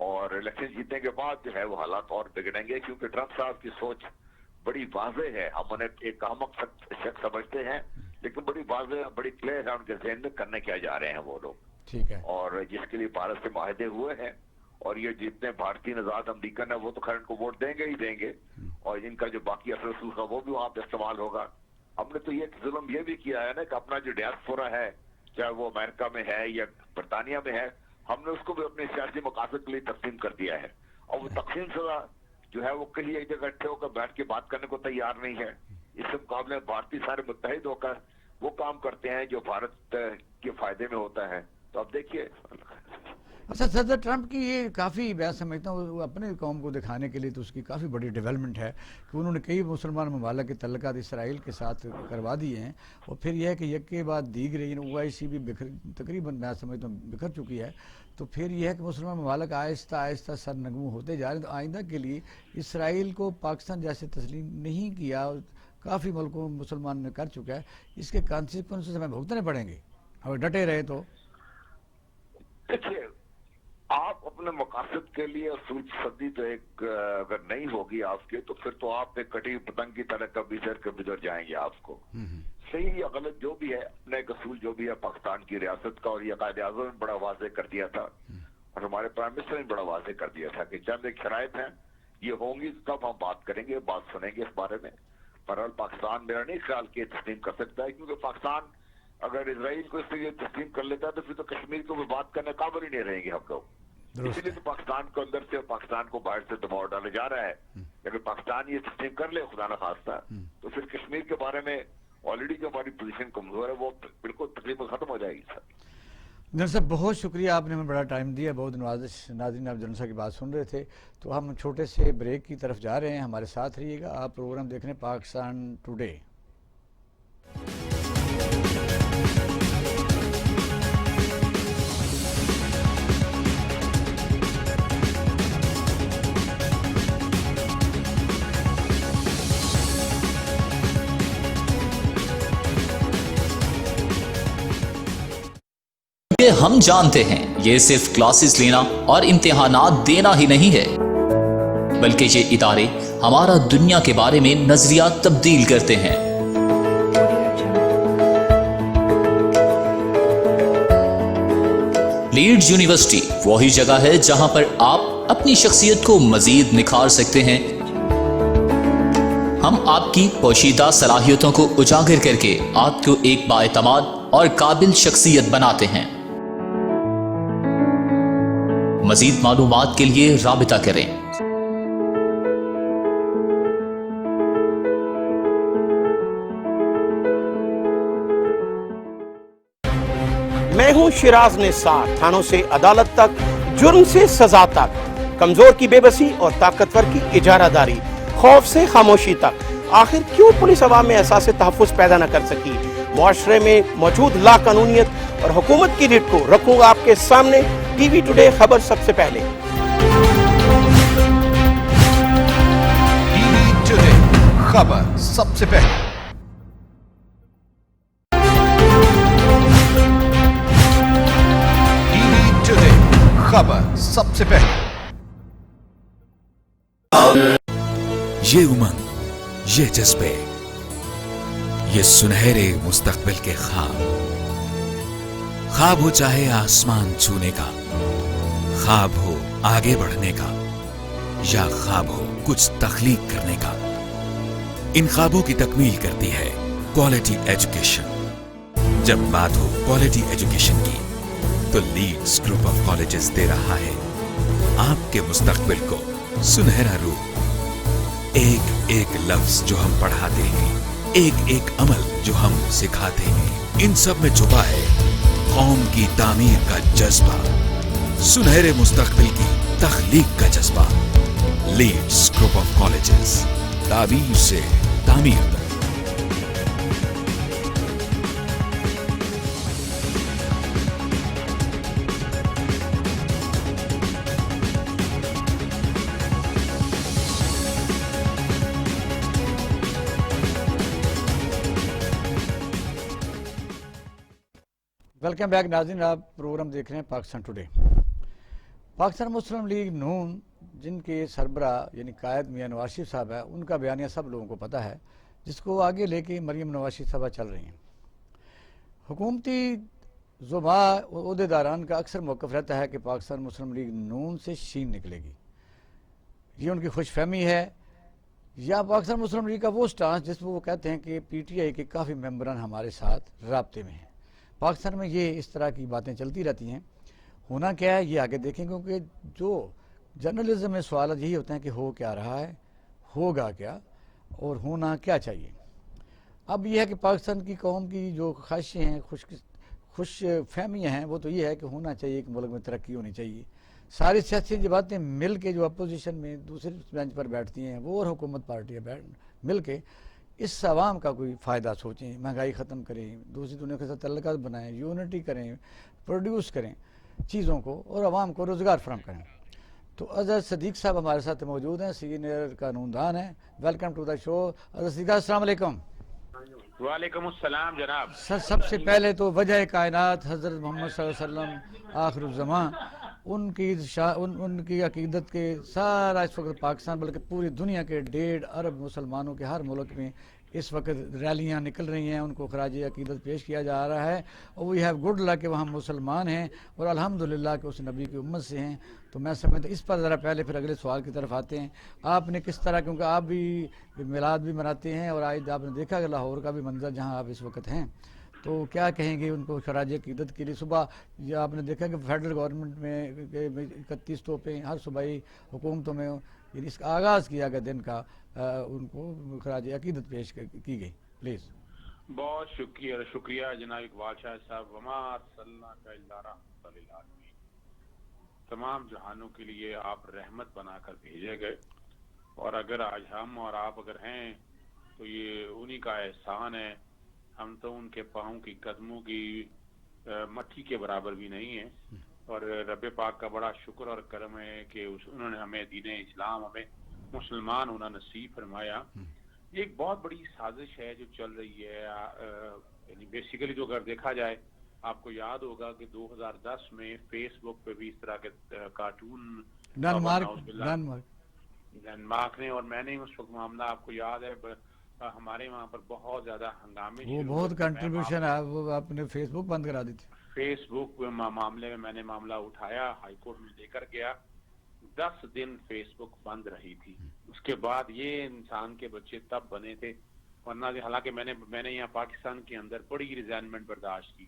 اور الیکشن جیتنے کے بعد جو ہے وہ حالات اور بگڑیں گے کیونکہ ٹرمپ صاحب کی سوچ بڑی واضح ہے. ہم انہیں ایک احمق شخص سمجھتے ہیں لیکن بڑی واضح بڑی کلیئر ہے ان کے ذہن میں کرنے کیا جا رہے ہیں وہ لوگ. ٹھیک ہے, اور جس کے لیے بھارت سے معاہدے ہوئے ہیں اور یہ جتنے بھارتی نژاد امریکن ہیں وہ تو خیر ان کو ووٹ دیں گے ہی دیں گے, اور ان کا جو باقی اثر رسوخ ہے وہ بھی وہاں پہ استعمال ہوگا. ہم نے تو یہ ظلم یہ بھی کیا ہے نا کہ اپنا جو ڈیاسپورا ہے چاہے وہ امریکہ میں ہے یا برطانیہ میں ہے, ہم نے اس کو بھی اپنے سیاسی مقاصد کے لیے تقسیم کر دیا ہے, اور وہ تقسیم شدہ جو ہے وہ کہیں ایک جگہ اکٹھے ہو کر بیٹھ کے بات کرنے کو تیار نہیں ہے. اس کے مقابلے میں بھارتی سارے متحد ہو کر وہ کام کرتے ہیں جو بھارت کے فائدے میں ہوتا ہے. تو اب دیکھیے. اچھا، صدر ٹرمپ کی یہ کافی میں سمجھتا ہوں وہ اپنے قوم کو دکھانے کے لیے تو اس کی کافی بڑی ڈیولپمنٹ ہے کہ انہوں نے کئی مسلمان ممالک کے تعلقات اسرائیل کے ساتھ کروا دیے ہیں، اور پھر یہ ہے کہ یک کے بعد دیگر OIC بھی تقریباً میں سمجھتا ہوں بکھر چکی ہے. تو پھر یہ ہے کہ مسلمان ممالک آہستہ آہستہ سرنگوں ہوتے جا رہے ہیں. تو آئندہ کے لیے اسرائیل کو پاکستان جیسے تسلیم نہیں کیا، کافی ملکوں مسلمان نے کر چکا ہے، اس کے کانسیکوینسز ہمیں بھگتنے پڑیں گے اگر ڈٹے رہے تو. دیکھیے، آپ اپنے مقاصد کے لیے اصول پسندی تو ایک اگر نہیں ہوگی آپ کے، تو پھر تو آپ ایک کٹی پتنگ کی طرح کبھی ادھر جائیں گے. آپ کو صحیح یا غلط جو بھی ہے، اپنا ایک اصول جو بھی ہے پاکستان کی ریاست کا، اور یہ قائد اعظم نے بڑا واضح کر دیا تھا اور ہمارے پرائم منسٹر نے بڑا واضح کر دیا تھا کہ چند ایک شرائط ہیں، یہ ہوں گی تب ہم بات کریں گے، بات سنیں گے اس بارے میں. بہرحال پاکستان میرا نہیں خیال کہ تسلیم کر سکتا ہے، کیونکہ پاکستان اگر اسرائیل کو اس لیے تسلیم کر لیتا ہے تو پھر تو کشمیر کو بھی بات کرنے قابل ہی نہیں رہیں گے ہم لوگ. اسی لیے تو پاکستان کو اندر سے اور پاکستان کو باہر سے دباؤ ڈالا جا رہا ہے. اگر پاکستان یہ تسلیم کر لے خدا نخواستہ، تو پھر کشمیر کے بارے میں آلریڈی جو ہماری پوزیشن کمزور ہے وہ بالکل تقریباً ختم ہو جائے گی. سر جنرل صاحب بہت شکریہ، آپ نے ہمیں بڑا ٹائم دیا، بہت نوازش. ناظرین، آپ جنرل صاحب کی بات سن رہے تھے، تو ہم چھوٹے سے بریک کی طرف جا رہے ہیں. ہمارے ساتھ رہیے گا. آپ پروگرام دیکھ رہے ہیں پاکستان ٹوڈے. ہم جانتے ہیں یہ صرف کلاسز لینا اور امتحانات دینا ہی نہیں ہے، بلکہ یہ ادارے ہمارا دنیا کے بارے میں نظریات تبدیل کرتے ہیں. لیڈز یونیورسٹی وہی جگہ ہے جہاں پر آپ اپنی شخصیت کو مزید نکھار سکتے ہیں. ہم آپ کی پوشیدہ صلاحیتوں کو اجاگر کر کے آپ کو ایک بااعتماد اور قابل شخصیت بناتے ہیں. مزید معلومات کے لیے رابطہ کریں. میں ہوں شیراز نثار. تھانوں سے عدالت تک، جرم سے سزا تک، کمزور کی بے بسی اور طاقتور کی اجارہ داری، خوف سے خاموشی تک. آخر کیوں پولیس عوام میں احساس تحفظ پیدا نہ کر سکی؟ معاشرے میں موجود لا قانونیت اور حکومت کی ریٹ کو رکھوں گا آپ کے سامنے. ٹی وی ٹوڈے خبر سب سے پہلے. ٹی وی ٹوڈے خبر سب سے پہلے. ٹی وی ٹوڈے خبر سب سے پہلے. یہ امنگ، یہ جذبے، یہ سنہرے مستقبل کے خواب. خواب ہو چاہے آسمان چھونے کا، خواب ہو آگے بڑھنے کا، یا خواب ہو کچھ تخلیق کرنے کا، ان خوابوں کی تکمیل کرتی ہے کوالٹی ایجوکیشن. جب بات ہو کوالٹی ایجوکیشن کی تو لیڈز گروپ آف کالجز دے رہا ہے آپ کے مستقبل کو سنہرا روپ. ایک ایک لفظ جو ہم پڑھاتے ہیں، ایک ایک عمل جو ہم سکھاتے ہیں، ان سب میں چھپا ہے قوم کی تعمیر کا جذبہ، سنہرے مستقبل کی تخلیق کا جذبہ. لیڈز گروپ آف کالجز، تعبیر سے تعمیر تک. ویلکم بیک ناظرین، آپ پروگرام دیکھ رہے ہیں پاکستان ٹوڈے. پاکستان مسلم لیگ نون جن کے سربراہ یعنی قائد میاں نواز شریف صاحب ہے، ان کا بیانیہ سب لوگوں کو پتہ ہے، جس کو آگے لے کے مریم نواز شریف صاحبہ چل رہی ہیں. حکومتی زعماء اور عہدیداران کا اکثر موقف رہتا ہے کہ پاکستان مسلم لیگ نون سے شین نکلے گی. یہ ان کی خوش فہمی ہے، یا پاکستان مسلم لیگ کا وہ سٹانس جس میں وہ کہتے ہیں کہ پی ٹی آئی کے کافی ممبران ہمارے ساتھ رابطے میں ہیں. پاکستان میں یہ اس طرح کی باتیں چلتی رہتی ہیں. ہونا کیا ہے یہ آگے دیکھیں، کیونکہ جو جرنلزم میں سوالات یہی ہوتے ہیں کہ ہو کیا رہا ہے، ہوگا کیا، اور ہونا کیا چاہیے۔ اب یہ ہے کہ پاکستان کی قوم کی جو خواہشیں ہیں، خوش فہمیاں ہیں، وہ تو یہ ہے کہ ہونا چاہیے کہ ملک میں ترقی ہونی چاہیے۔ ساری سیاسی جماعتیں مل کے جو اپوزیشن میں دوسرے بینچ پر بیٹھتی ہیں، وہ اور حکومت پارٹیاں مل کے اس عوام کا کوئی فائدہ سوچیں، مہنگائی ختم کریں، دوسری دنیا کے ساتھ تعلقات بنائیں، یونٹی کریں، پروڈیوس کریں چیزوں کو، اور عوام کو روزگار فراہم کریں۔ تو اظہر صدیق صاحب ہمارے ساتھ موجود ہیں، سینئر قانون دان ہیں۔ ویلکم ٹو دا شو اظہر صدیق، السلام علیکم۔ وعلیکم السلام جناب۔ سب سے پہلے تو وجہ کائنات حضرت محمد صلی اللہ علیہ وسلم آخر الزمان، ان کی عقیدت کے سارا اس وقت پاکستان بلکہ پوری دنیا کے 1.5 ارب مسلمانوں کے ہر ملک میں اس وقت ریلیاں نکل رہی ہیں، ان کو خراج عقیدت پیش کیا جا رہا ہے، اور وی ہیو گڈ لک کہ وہ ہم مسلمان ہیں اور الحمدللہ کہ اس نبی کی امت سے ہیں۔ تو میں سمجھتا اس پر ذرا پہلے پھر اگلے سوال کی طرف آتے ہیں۔ آپ نے کس طرح، کیونکہ آپ بھی میلاد بھی مناتے ہیں، اور آج آپ نے دیکھا کہ لاہور کا بھی منظر جہاں آپ اس وقت ہیں، تو کیا کہیں گے ان کو خراج عقیدت کے لیے؟ صبح یہ آپ نے دیکھا کہ فیڈرل گورنمنٹ میں 31 توپیں ہر صوبائی حکومتوں میں، یعنی اس کا آغاز کیا گیا دن کا، ان کو خراج عقیدت پیش کی گئی۔ پلیز۔ بہت شکریہ جناب اقبال شاہ صاحب۔ وما ارسلناک الا رحمۃ للعالمین، تمام جہانوں کے لیے آپ رحمت بنا کر بھیجے گئے، اور اگر آج ہم اور آپ اگر ہیں تو یہ انہی کا احسان ہے۔ ہم تو ان کے پاؤں کی قدموں کی مٹھی کے برابر بھی نہیں ہیں، اور رب پاک کا بڑا شکر اور کرم ہے کہ انہوں نے ہمیں دین اسلام، ہمیں مسلمان ہونا نصیب فرمایا۔ یہ ایک بہت بڑی سازش ہے جو چل رہی ہے، یعنی بیسیکلی جو اگر دیکھا جائے، آپ کو یاد ہوگا کہ 2010 میں فیس بک پہ بھی اس طرح کے کارٹون ڈنمارک نے، اور میں نے اس وقت معاملہ آپ کو یاد ہے ہمارے وہاں پر بہت زیادہ ہنگامے، وہ بہت کنٹریبیوشن ہے، وہ آپ نے فیس بک بند کرا دی تھی۔ فیس بک معاملے میں نے معاملہ اٹھایا، ہائی کورٹ میں لے کر گیا، 10 دن فیس بک بند رہی تھی۔ اس کے بعد یہ انسان کے بچے تب بنے تھے، ورنہ حالانکہ میں نے یہاں پاکستان کے اندر بڑی ریزائنمنٹ برداشت کی۔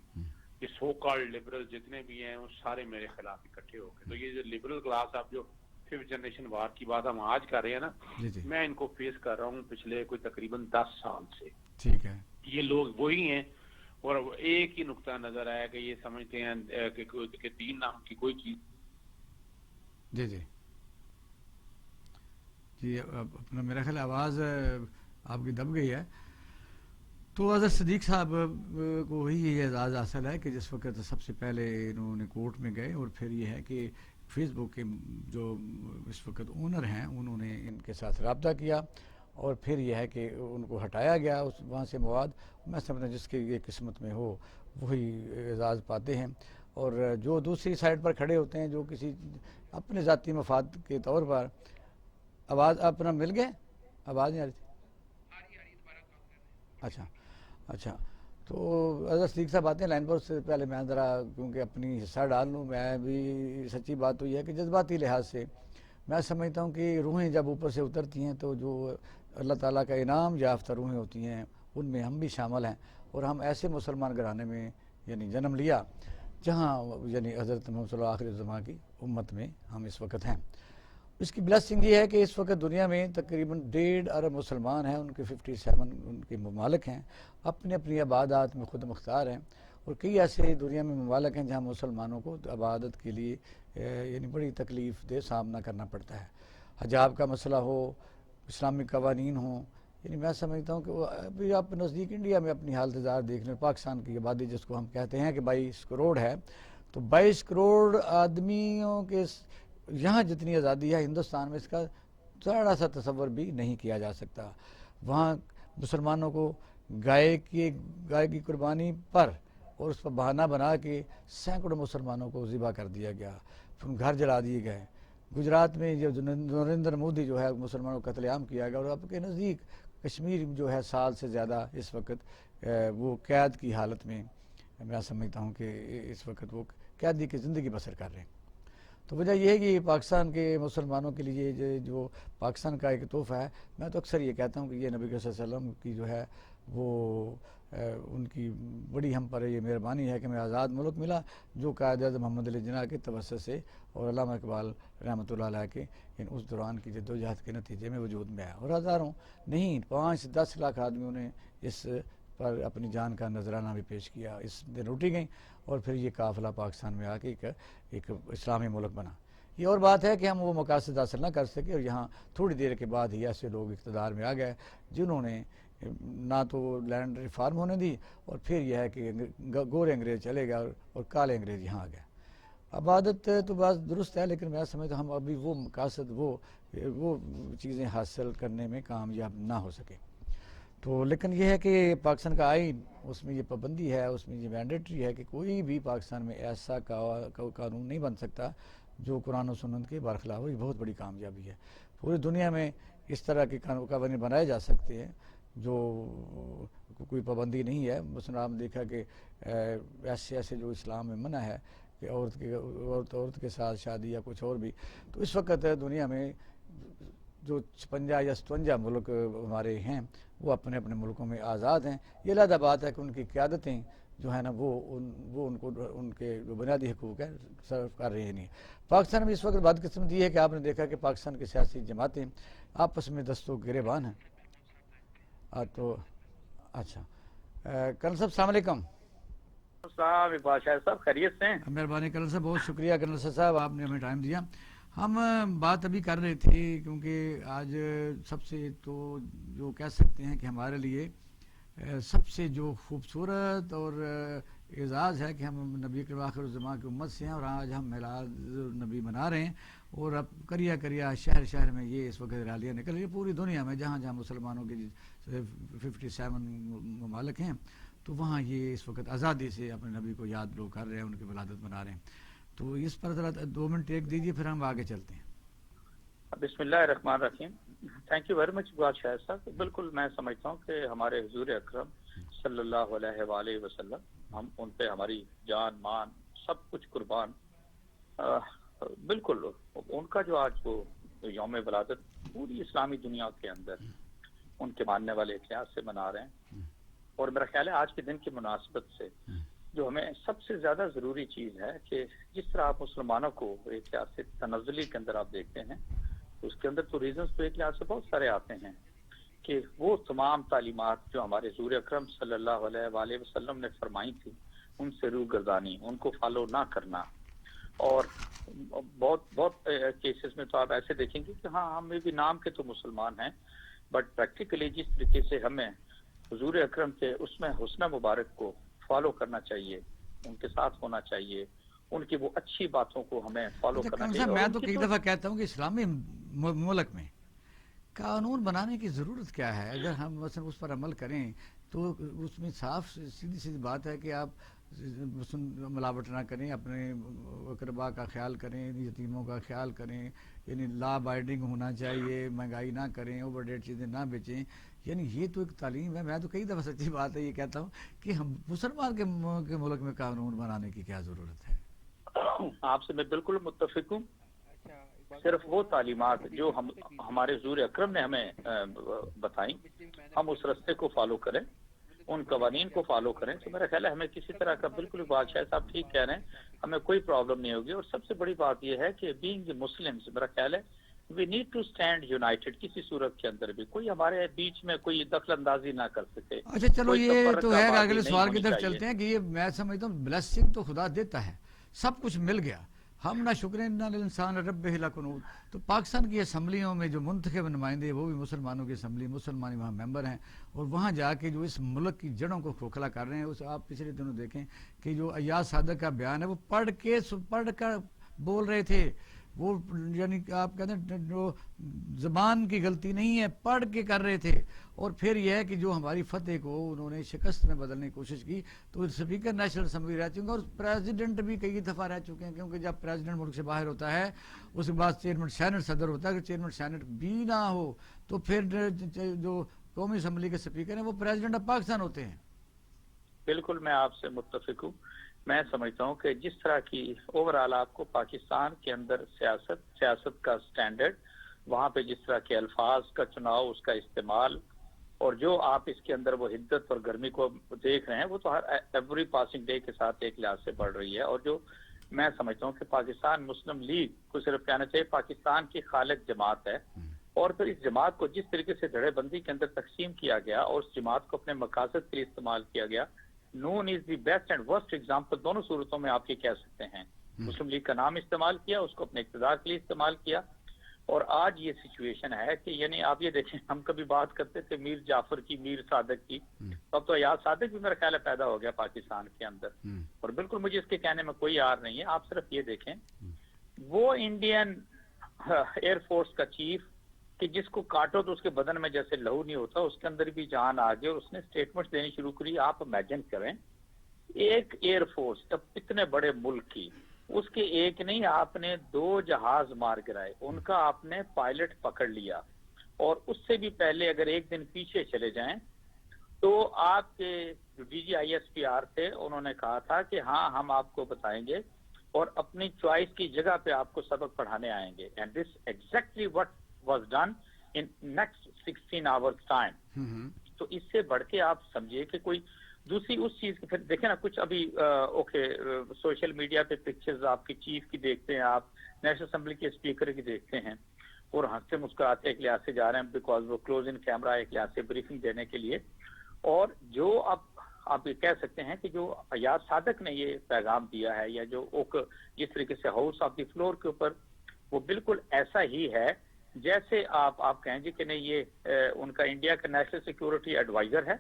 یہ سو کالڈ لبرل جتنے بھی ہیں وہ سارے میرے خلاف اکٹھے ہو گئے۔ تو یہ جو لبرل کلاس، اب جو 5th جنریشن وار کی بات ہم آج کر رہے ہیں نا، میں ان کو فیس کر رہا ہوں پچھلے کوئی تقریباً 10 سال سے۔ ٹھیک ہے، یہ لوگ وہی ہیں، اور ایک ہی نقطہ نظر آیا کہ یہ سمجھتے ہیں کہ دین نام کی کوئی چیز۔ جی اپنا میرا خیال آواز آپ کی دب گئی ہے۔ تو اظہر صدیق صاحب کو ہی یہ اعزاز حاصل ہے کہ جس وقت سب سے پہلے انہوں نے کورٹ میں گئے، اور پھر یہ ہے کہ فیس بک کے جو اس وقت اونر ہیں انہوں نے ان کے ساتھ رابطہ کیا، اور پھر یہ ہے کہ ان کو ہٹایا گیا وہاں سے مواد۔ میں سمجھتا ہوں جس کی یہ قسمت میں ہو وہی اعزاز پاتے ہیں، اور جو دوسری سائڈ پر کھڑے ہوتے ہیں، جو کسی اپنے ذاتی مفاد کے طور پر۔ آواز اپنا مل گئے؟ آواز نہیں آ رہی تھی؟ اچھا، تو اظہر صدیق صاحب آتے ہیں لائن پر۔ اس سے پہلے میں ذرا کیونکہ اپنی حصہ ڈال لوں، میں بھی سچی بات تو یہ ہے کہ جذباتی لحاظ سے میں سمجھتا ہوں کہ روحیں جب اوپر سے اترتی ہیں تو جو اللہ تعالیٰ کا انعام یافتہ روحیں ہوتی ہیں ان میں ہم بھی شامل ہیں، اور ہم ایسے مسلمان گھرانے میں یعنی جنم لیا جہاں یعنی حضرت محمد صلی اللہ علیہ وسلم کی امت میں ہم اس وقت ہیں۔ اس کی بلیسنگ یہ ہے کہ اس وقت دنیا میں تقریباً 1.5 ارب مسلمان ہیں، ان کے 57 ان کے ممالک ہیں، اپنی اپنی عبادات میں خود مختار ہیں، اور کئی ایسے دنیا میں ممالک ہیں جہاں مسلمانوں کو عبادت کے لیے یعنی بڑی تکلیف دہ سامنا کرنا پڑتا ہے۔ حجاب کا مسئلہ ہو، اسلامی قوانین ہوں، یعنی میں سمجھتا ہوں کہ وہ ابھی آپ نزدیک انڈیا میں اپنی حالت ظاہر دیکھ لیں، پاکستان کی آبادی جس کو ہم کہتے ہیں کہ 22 کروڑ ہے، تو 22 کروڑ آدمیوں کے یہاں جتنی آزادی ہے ہندوستان میں اس کا ذرا سا تصور بھی نہیں کیا جا سکتا۔ وہاں مسلمانوں کو گائے کی قربانی پر اور اس پر بہانہ بنا کے سینکڑوں مسلمانوں کو ذبح کر دیا گیا، پھر گھر جلا دیے گئے۔ گجرات میں جو نریندر مودی جو ہے مسلمانوں کو قتل عام کیا گیا، اور آپ کے نزدیک کشمیر جو ہے سال سے زیادہ اس وقت وہ قید کی حالت میں، میں سمجھتا ہوں کہ اس وقت وہ قیدی کی زندگی بسر کر رہے ہیں۔ تو وجہ یہ ہے کہ پاکستان کے مسلمانوں کے لیے جو پاکستان کا ایک تحفہ ہے، میں تو اکثر یہ کہتا ہوں کہ یہ نبی صلی اللہ علیہ وسلم کی جو ہے وہ ان کی بڑی ہم پر یہ مہربانی ہے کہ ہمیں آزاد ملک ملا جو قائد اعظم محمد علی جناح کے توسط سے اور علامہ اقبال رحمۃ اللہ علیہ کے اس دوران کی جدوجہد کے نتیجے میں وجود میں آیا، اور ہزاروں نہیں 5-10 لاکھ آدمیوں نے اس پر اپنی جان کا نذرانہ بھی پیش کیا، اس دن روٹی گئیں اور پھر یہ قافلہ پاکستان میں آ کے ایک اسلامی ملک بنا۔ یہ اور بات ہے کہ ہم وہ مقاصد حاصل نہ کر سکے، اور یہاں تھوڑی دیر کے بعد ہی ایسے لوگ اقتدار میں آ گئے جنہوں نے نہ تو لینڈ ریفارم ہونے دی، اور پھر یہ ہے کہ گورے انگریز چلے گئے اور کالے انگریز یہاں آ گئے۔ عبادت تو بات درست ہے، لیکن میں سمجھتا ہم ابھی وہ مقاصد وہ چیزیں حاصل کرنے میں کامیاب نہ ہو سکے۔ تو لیکن یہ ہے کہ پاکستان کا آئین، اس میں یہ پابندی ہے، اس میں یہ مینڈیٹری ہے کہ کوئی بھی پاکستان میں ایسا قانون نہیں بن سکتا جو قرآن و سنت کے برخلاف ہو۔ یہ بہت بڑی کامیابی ہے۔ پوری دنیا میں اس طرح کے قوانین بنائے جا سکتے ہیں جو کوئی پابندی نہیں ہے۔ مثلا ہم دیکھا کہ ایسے جو اسلام میں منع ہے کہ عورت کے ساتھ شادی یا کچھ اور بھی، تو اس وقت دنیا میں جو 56 یا 57 ملک ہمارے ہیں وہ اپنے اپنے ملکوں میں آزاد ہیں۔ یہ علیحدہ بات ہے کہ ان کی قیادتیں جو ہے نا وہ ان کے جو بنیادی حقوق ہیں سرو کر رہے نہیں۔ پاکستان میں اس وقت بدقسمتی یہ ہے کہ آپ نے دیکھا کہ پاکستان کی سیاسی جماعتیں آپس میں دست و گریبان ہیں۔ تو اچھا کرنل صاحب السلام علیکم۔ صاحب اقبال شاہ صاحب خیریت سے ہیں؟ مہربانی کرنل صاحب، بہت شکریہ کرنل صاحب، آپ نے ہمیں ٹائم دیا۔ ہم بات ابھی کر رہے تھے کیونکہ آج سب سے تو جو کہہ سکتے ہیں کہ ہمارے لیے سب سے جو خوبصورت اور اعزاز ہے کہ ہم نبی کے آخر الزمان کی امت سے ہیں، اور آج ہم میلاد نبی منا رہے ہیں، اور اب کریا شہر میں یہ اس وقت ریلیاں نکل رہی ہیں پوری دنیا میں، جہاں جہاں مسلمانوں کے 57 ممالک ہیں، تو وہاں یہ اس وقت آزادی سے اپنے نبی کو یاد لوگ کر رہے ہیں، ان کی ولادت منا رہے ہیں۔ تو اس پر ذرا 2 منٹ ایک دیجیے، پھر ہم آگے چلتے ہیں۔ بسم اللہ الرحمن الرحیم۔ Thank you very much Iqbal Shah صاحب۔ بالکل میں سمجھتا ہوں کہ ہمارے حضور اکرم صلی اللہ علیہ وآلہ وسلم، ہم ان پہ ہماری جان مان سب کچھ قربان، بالکل ان کا جو آج وہ یوم ولادت پوری اسلامی دنیا کے اندر ان کے ماننے والے اخلاص سے منا رہے ہیں، اور میرا خیال ہے آج کے دن کی مناسبت سے جو ہمیں سب سے زیادہ ضروری چیز ہے کہ جس طرح آپ مسلمانوں کو ایک لحاظ سے تنزلی کے اندر آپ دیکھتے ہیں، اس کے اندر تو ریزنز تو ایک لحاظ سے بہت سارے آتے ہیں کہ وہ تمام تعلیمات جو ہمارے حضور اکرم صلی اللہ علیہ وآلہ وسلم نے فرمائی تھی ان سے روگردانی، ان کو فالو نہ کرنا، اور بہت کیسز میں تو آپ ایسے دیکھیں گے کہ ہاں ہم بھی نام کے تو مسلمان ہیں، بٹ پریکٹیکلی جس طریقے سے ہمیں حضور اکرم کے اس میں حسن مبارک کو فالو کرنا چاہیے، ان کے ساتھ ہونا چاہیے، ان کی وہ اچھی باتوں کو ہمیں فالو کرنا چاہیے۔ میں تو کئی دفعہ کہتا ہوں کہ اسلامی ملک میں قانون بنانے کی ضرورت کیا ہے؟ اگر ہم مثلا اس پر عمل کریں تو اس میں صاف سیدھی بات ہے کہ آپ ملاوٹ نہ کریں، اپنے اقربا کا خیال کریں، یتیموں کا خیال کریں، یعنی لا بائنڈنگ ہونا چاہیے، مہنگائی نہ کریں، اوور ڈیٹ چیزیں نہ بیچیں، یعنی یہ تو ایک تعلیم ہے۔ میں تو کئی دفعہ سچی بات ہے یہ کہتا ہوں کہ ہم مسلمان کے ملک میں قانون بنانے کی کیا ضرورت ہے؟ آپ سے میں بالکل متفق ہوں۔ صرف وہ تعلیمات جو ہمارے حضور اکرم نے ہمیں بتائیں، ہم اس راستے کو فالو کریں، ان قوانین کو فالو کریں، تو میرا خیال ہے ہمیں کسی طرح کا بالکل بادشاہ صاحب ٹھیک کہہ رہے ہیں، ہمیں کوئی پرابلم نہیں ہوگی۔ اور سب سے بڑی بات یہ ہے کہ بینگ مسلمز، میرا خیال ہے we need to stand united, کسی صورت کے اندر بھی کوئی ہمارے بیچ میں کوئی دخل اندازی نہ کر سکے۔ اچھا چلو یہ تو ہے، اگلے سوال کی طرف چلتے ہیں کہ یہ میں سمجھتا ہوں بلیسنگ تو خدا دیتا ہے، سب کچھ مل گیا، ہم نہ شکر نہ للانسان ربہ لکنود۔ تو پاکستان کی اسمبلیوں میں جو منتخب نمائندے وہ بھی مسلمانوں کی اسمبلی، مسلمان وہاں ممبر ہیں، اور وہاں جا کے جو اس ملک کی جڑوں کو کھوکھلا کر رہے ہیں، اس آپ پچھلے دنوں دیکھیں کہ جو ایاز صادق کا بیان ہے وہ پڑھ کر بول رہے تھے، وہ یعنی آپ کہتے ہیں جو زبان کی غلطی نہیں ہے، پڑھ کے کر رہے تھے۔ اور پھر یہ ہے کہ جو ہماری فتح کو انہوں نے شکست میں بدلنے کی کوشش کی، تو اسپیکر نیشنل اسمبلی رہ چکے ہیں، اور پریزیڈنٹ بھی کئی دفعہ رہ چکے ہیں، کیونکہ جب پریزیڈنٹ ملک سے باہر ہوتا ہے اس کے بعد چیئرمین سینٹ صدر ہوتا ہے، اگر چیئرمین سینٹ بھی نہ ہو تو پھر جو قومی اسمبلی کے اسپیکر ہیں وہ پریزیڈنٹ آف پاکستان ہوتے ہیں۔ بالکل میں آپ سے متفق ہوں۔ میں سمجھتا ہوں کہ جس طرح کی اوورآل آپ کو پاکستان کے اندر سیاست کا سٹینڈرڈ، وہاں پہ جس طرح کے الفاظ کا چناؤ، اس کا استعمال، اور جو آپ اس کے اندر وہ حدت اور گرمی کو دیکھ رہے ہیں وہ تو ہر ایوری پاسنگ ڈے کے ساتھ ایک لحاظ سے بڑھ رہی ہے. اور جو میں سمجھتا ہوں کہ پاکستان مسلم لیگ کو صرف کہنا چاہیے پاکستان کی خالق جماعت ہے, اور پھر اس جماعت کو جس طریقے سے دھڑے بندی کے اندر تقسیم کیا گیا اور اس جماعت کو اپنے مقاصد کے لیے استعمال کیا گیا. None is the best and worst example دونوں صورتوں میں آپ یہ کہہ سکتے ہیں. مسلم لیگ کا نام استعمال کیا, اس کو اپنے اقتدار کے لیے استعمال کیا, اور آج یہ سچویشن ہے کہ یعنی آپ یہ دیکھیں, ہم کبھی بات کرتے تھے میر جعفر کی, میر صادق کی, اب تو ایاز صادق بھی میرا خیال ہے پیدا ہو گیا پاکستان کے اندر, اور بالکل مجھے اس کے کہنے میں کوئی یار نہیں ہے. آپ صرف یہ دیکھیں وہ انڈین ایئر فورس کا چیف کہ جس کو کاٹو تو اس کے بدن میں جیسے لہو نہیں ہوتا, اس کے اندر بھی جان آ گئی اور اس نے سٹیٹمنٹس دینی شروع کری. آپ امیجن کریں ایک ایئر فورس اب اتنے بڑے ملک کی, اس کے ایک نہیں آپ نے 2 جہاز مار گرائے, ان کا آپ نے پائلٹ پکڑ لیا, اور اس سے بھی پہلے اگر ایک دن پیچھے چلے جائیں تو آپ کے جو D G I S P R تھے انہوں نے کہا تھا کہ ہاں ہم آپ کو بتائیں گے اور اپنی چوائس کی جگہ پہ آپ کو سبق پڑھانے آئیں گے. And this exactly what was done in next 16 hours time. تو اس سے بڑھ کے آپ سمجھیے کہ کوئی دوسری اس چیز کی, پھر دیکھیں نا کچھ ابھی اوکے سوشل میڈیا پہ پکچرز آپ کی چیف کی دیکھتے ہیں, آپ نیشنل اسمبلی کے اسپیکر کی دیکھتے ہیں اور ہنستے مسکراتے ایک لحاظ سے جا رہے ہیں بیکاز وہ کلوز ان کیمرہ ایک لحاظ سے بریفنگ دینے کے لیے. اور جو اب آپ یہ کہہ سکتے ہیں کہ جو ایاز صادق نے یہ پیغام دیا ہے یا جو جس طریقے سے ہاؤس آف دی فلور کے اوپر, وہ بالکل ایسا ہی ہے جیسے آپ کہیں گے کہ نہیں یہ ان کا انڈیا کا نیشنل سیکورٹی ایڈوائزر ہے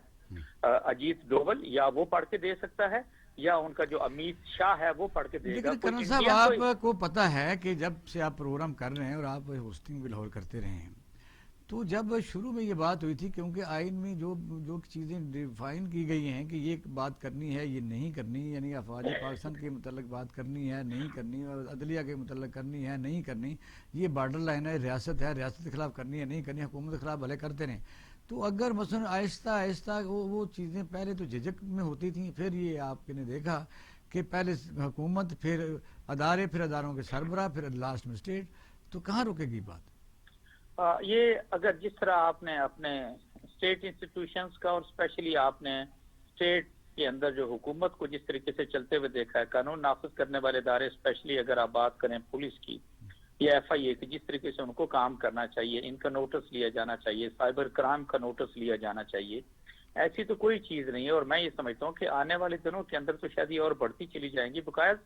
اجیت ڈوبل, یا وہ پڑھ کے دے سکتا ہے یا ان کا جو امیت شاہ ہے وہ پڑھ کے دے گا. لیکن کرنل صاحب آپ کو پتا ہے کہ جب سے آپ پروگرام کر رہے ہیں اور آپ ہوسٹنگ بھی لاہور کرتے رہے ہیں, تو جب شروع میں یہ بات ہوئی تھی کیونکہ آئین میں جو چیزیں ڈیفائن کی گئی ہیں کہ یہ بات کرنی ہے یہ نہیں کرنی, یعنی افواج پاکستان کے متعلق بات کرنی ہے نہیں کرنی, اور عدلیہ کے متعلق کرنی ہے نہیں کرنی, یہ بارڈر لائن ہے, ریاست کے خلاف کرنی ہے نہیں کرنی, حکومت کے خلاف بھلے کرتے رہیں. تو اگر مثلا آہستہ آہستہ وہ چیزیں پہلے تو جھجک میں ہوتی تھیں, پھر یہ آپ نے دیکھا کہ پہلے حکومت, پھر ادارے, پھر اداروں کے سربراہ, پھر لاسٹ میں اسٹیٹ, تو کہاں رکے گی بات؟ یہ اگر جس طرح آپ نے اپنے اسٹیٹ انسٹیٹیوشنز کا اور اسپیشلی آپ نے اسٹیٹ کے اندر جو حکومت کو جس طریقے سے چلتے ہوئے دیکھا ہے, قانون نافذ کرنے والے ادارے اسپیشلی اگر آپ بات کریں پولیس کی یا ایف آئی اے کی, جس طریقے سے ان کو کام کرنا چاہیے, ان کا نوٹس لیا جانا چاہیے, سائبر کرائم کا نوٹس لیا جانا چاہیے, ایسی تو کوئی چیز نہیں ہے. اور میں یہ سمجھتا ہوں کہ آنے والے دنوں کے اندر تو شاید یہ اور بڑھتی چلی جائیں گی, بیکاز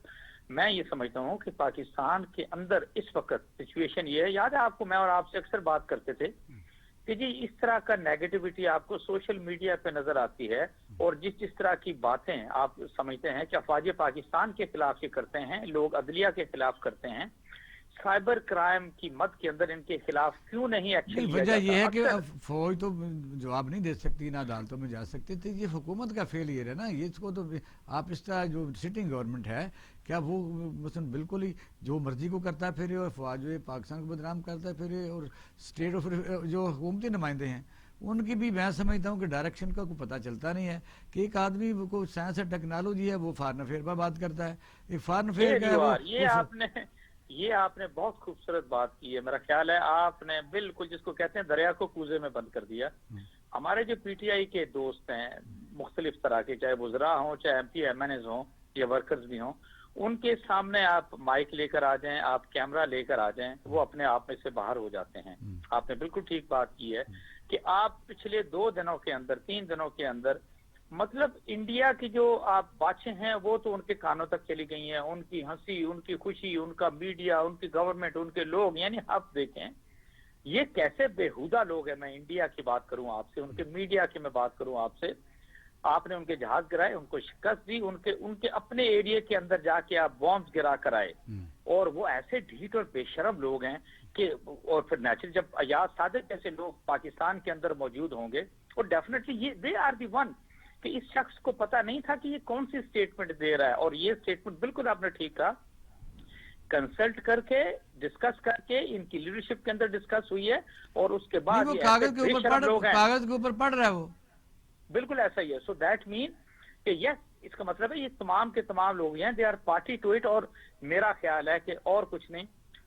میں یہ سمجھتا ہوں کہ پاکستان کے اندر اس وقت سچویشن یہ ہے, یاد ہے آپ کو میں اور آپ سے اکثر بات کرتے تھے کہ جی اس طرح کا نیگیٹیوٹی آپ کو سوشل میڈیا پہ نظر آتی ہے, اور جس طرح کی باتیں آپ سمجھتے ہیں کہ افواج پاکستان کے خلاف یہ کرتے ہیں, لوگ عدلیہ کے خلاف کرتے ہیں, سائبر کرائم کی مد کے اندر ان کے خلاف کیوں نہیں ایکشن لیا وجہ جاتا؟ یہ ہے کہ فوج تو جواب نہیں دے سکتی, نہ عدالتوں میں جا سکتی تھی, یہ حکومت کا فیلئر ہے نا. یہ اس کو تو آپ اس طرح جو سٹنگ گورنمنٹ ہے کیا وہ مثلا بالکل ہی جو مرضی کو کرتا ہے پھر, اور فوج پاکستان کو بدنام کرتا ہے پھر, اور اسٹیٹ آف جو حکومتی نمائندے ہیں ان کی بھی میں سمجھتا ہوں کہ ڈائریکشن کا کوئی پتہ چلتا نہیں ہے کہ ایک آدمی کو سائنس اور ٹیکنالوجی ہے وہ فارن افیئر پر بات کرتا ہے, ایک فارن افیئر کا ہے یہ آپ نے بہت خوبصورت بات کی ہے. میرا خیال ہے آپ نے بالکل جس کو کہتے ہیں دریا کو کوزے میں بند کر دیا. ہمارے جو پی ٹی آئی کے دوست ہیں مختلف طرح کے, چاہے وزراء ہوں, چاہے M P M N As ہوں یا ورکرز بھی ہوں, ان کے سامنے آپ مائک لے کر آ جائیں, آپ کیمرہ لے کر آ جائیں, وہ اپنے آپ میں سے باہر ہو جاتے ہیں. آپ نے بالکل ٹھیک بات کی ہے کہ آپ پچھلے 2 دنوں کے اندر 3 دنوں کے اندر مطلب انڈیا کی جو آپ باتیں ہیں وہ تو ان کے کانوں تک چلی گئی ہیں, ان کی ہنسی, ان کی خوشی, ان کا میڈیا, ان کی گورنمنٹ, ان کے لوگ, یعنی آپ دیکھیں یہ کیسے بےہودہ لوگ ہیں. میں انڈیا کی بات کروں آپ سے, ان کے میڈیا کی میں بات کروں آپ سے, آپ نے ان کے جہاز گرائے, ان کو شکست دی, ان کے اپنے ایریا کے اندر جا کے آپ بامز گرا کر آئے, اور وہ ایسے ڈھیٹ اور بے شرم لوگ ہیں کہ, اور پھر نیچرل جب ایاز صادق جیسے لوگ پاکستان کے اندر موجود ہوں گے, اور ڈیفینیٹلی یہ دے آر دی ون کہ اس شخص کو پتا نہیں تھا کہ یہ کون سی سٹیٹمنٹ دے رہا ہے. اور یہ سٹیٹمنٹ بالکل آپ نے ٹھیک کہا, کنسلٹ کر کے ڈسکس کر کے ان کی لیڈرشپ کے اندر ڈسکس ہوئی ہے, اور اس کے بعد کاغذ کے اوپر پڑھ رہا ہے وہ بالکل ایسا ہی ہے. سو دیٹ مین کہ یس, اس کا مطلب ہے یہ تمام کے تمام لوگ ہیں, they are party to it. اور میرا خیال ہے کہ اور کچھ نہیں,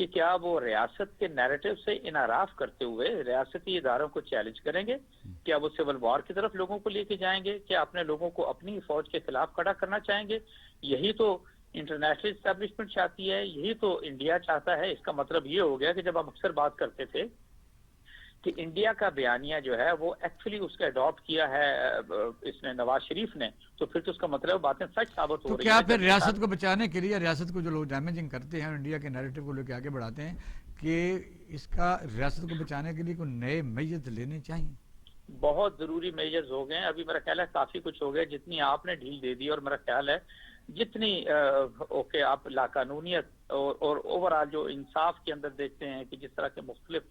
کہ کیا وہ ریاست کے نیریٹو سے انحراف کرتے ہوئے ریاستی اداروں کو چیلنج کریں گے؟ کیا وہ سول وار کی طرف لوگوں کو لے کے جائیں گے؟ کیا اپنے لوگوں کو اپنی فوج کے خلاف کھڑا کرنا چاہیں گے؟ یہی تو انٹرنیشنل اسٹیبلشمنٹ چاہتی ہے، یہی تو انڈیا چاہتا ہے۔ اس کا مطلب یہ ہو گیا کہ جب ہم اکثر بات کرتے تھے کہ انڈیا کا بیانیہ جو ہے وہ ایکچولی اس کا اڈاپٹ کیا ہے اس نے نواز شریف نے، تو پھر تو اس کا مطلب باتیں سچ ثابت ہو رہی ہیں۔ تو کیا پھر ریاست کو بچانے کے لیے، ریاست کو جو لوگ ڈیمیجنگ کرتے ہیں انڈیا کے نیریٹو کو لے کے آگے بڑھاتے ہیں، کہ اس کا ریاست کو بچانے کے لیے کوئی نئے میجرز لینے چاہیے؟ بہت ضروری میجرز ہو گئے ہیں، ابھی میرا خیال ہے کافی کچھ ہو گیا، جتنی آپ نے ڈھیل دے دی، اور میرا خیال ہے جتنی آپ لاقانونیت اور اوورآل جو انصاف کے اندر دیکھتے ہیں کہ جس طرح کے مختلف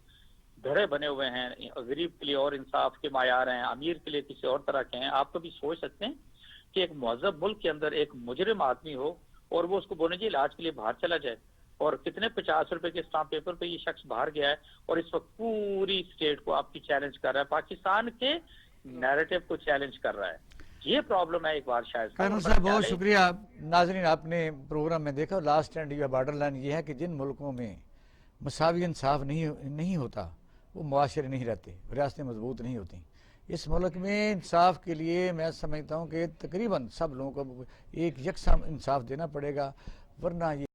دھڑے بنے ہوئے ہیں، غریب کے لیے اور انصاف کے معیار ہیں، امیر کے لیے کسی اور طرح کے ہیں۔ آپ کبھی سوچ سکتے ہیں کہ ایک مہذب ملک کے اندر ایک مجرم آدمی ہو اور وہ اس کو بولنے جی علاج کے لیے باہر چلا جائے، اور کتنے 50 روپے کے اسٹامپ پیپر پہ یہ شخص باہر گیا ہے، اور اس وقت پوری اسٹیٹ کو آپ کی چیلنج کر رہا ہے، پاکستان کے نیریٹو کو چیلنج کر رہا ہے۔ یہ پرابلم ہے اقبال شاہد کیمل صاحب بہت شکریہ۔ ناظرین آپ نے پروگرام میں دیکھا، لاسٹ اینڈ یہ بارڈر لائن یہ ہے کہ جن ملکوں میں مساوی انصاف نہیں ہوتا وہ معاشرے نہیں رہتے، ریاستیں مضبوط نہیں ہوتی۔ اس ملک میں انصاف کے لیے میں سمجھتا ہوں کہ تقریباً سب لوگوں کو ایک یکساں انصاف دینا پڑے گا، ورنہ یہ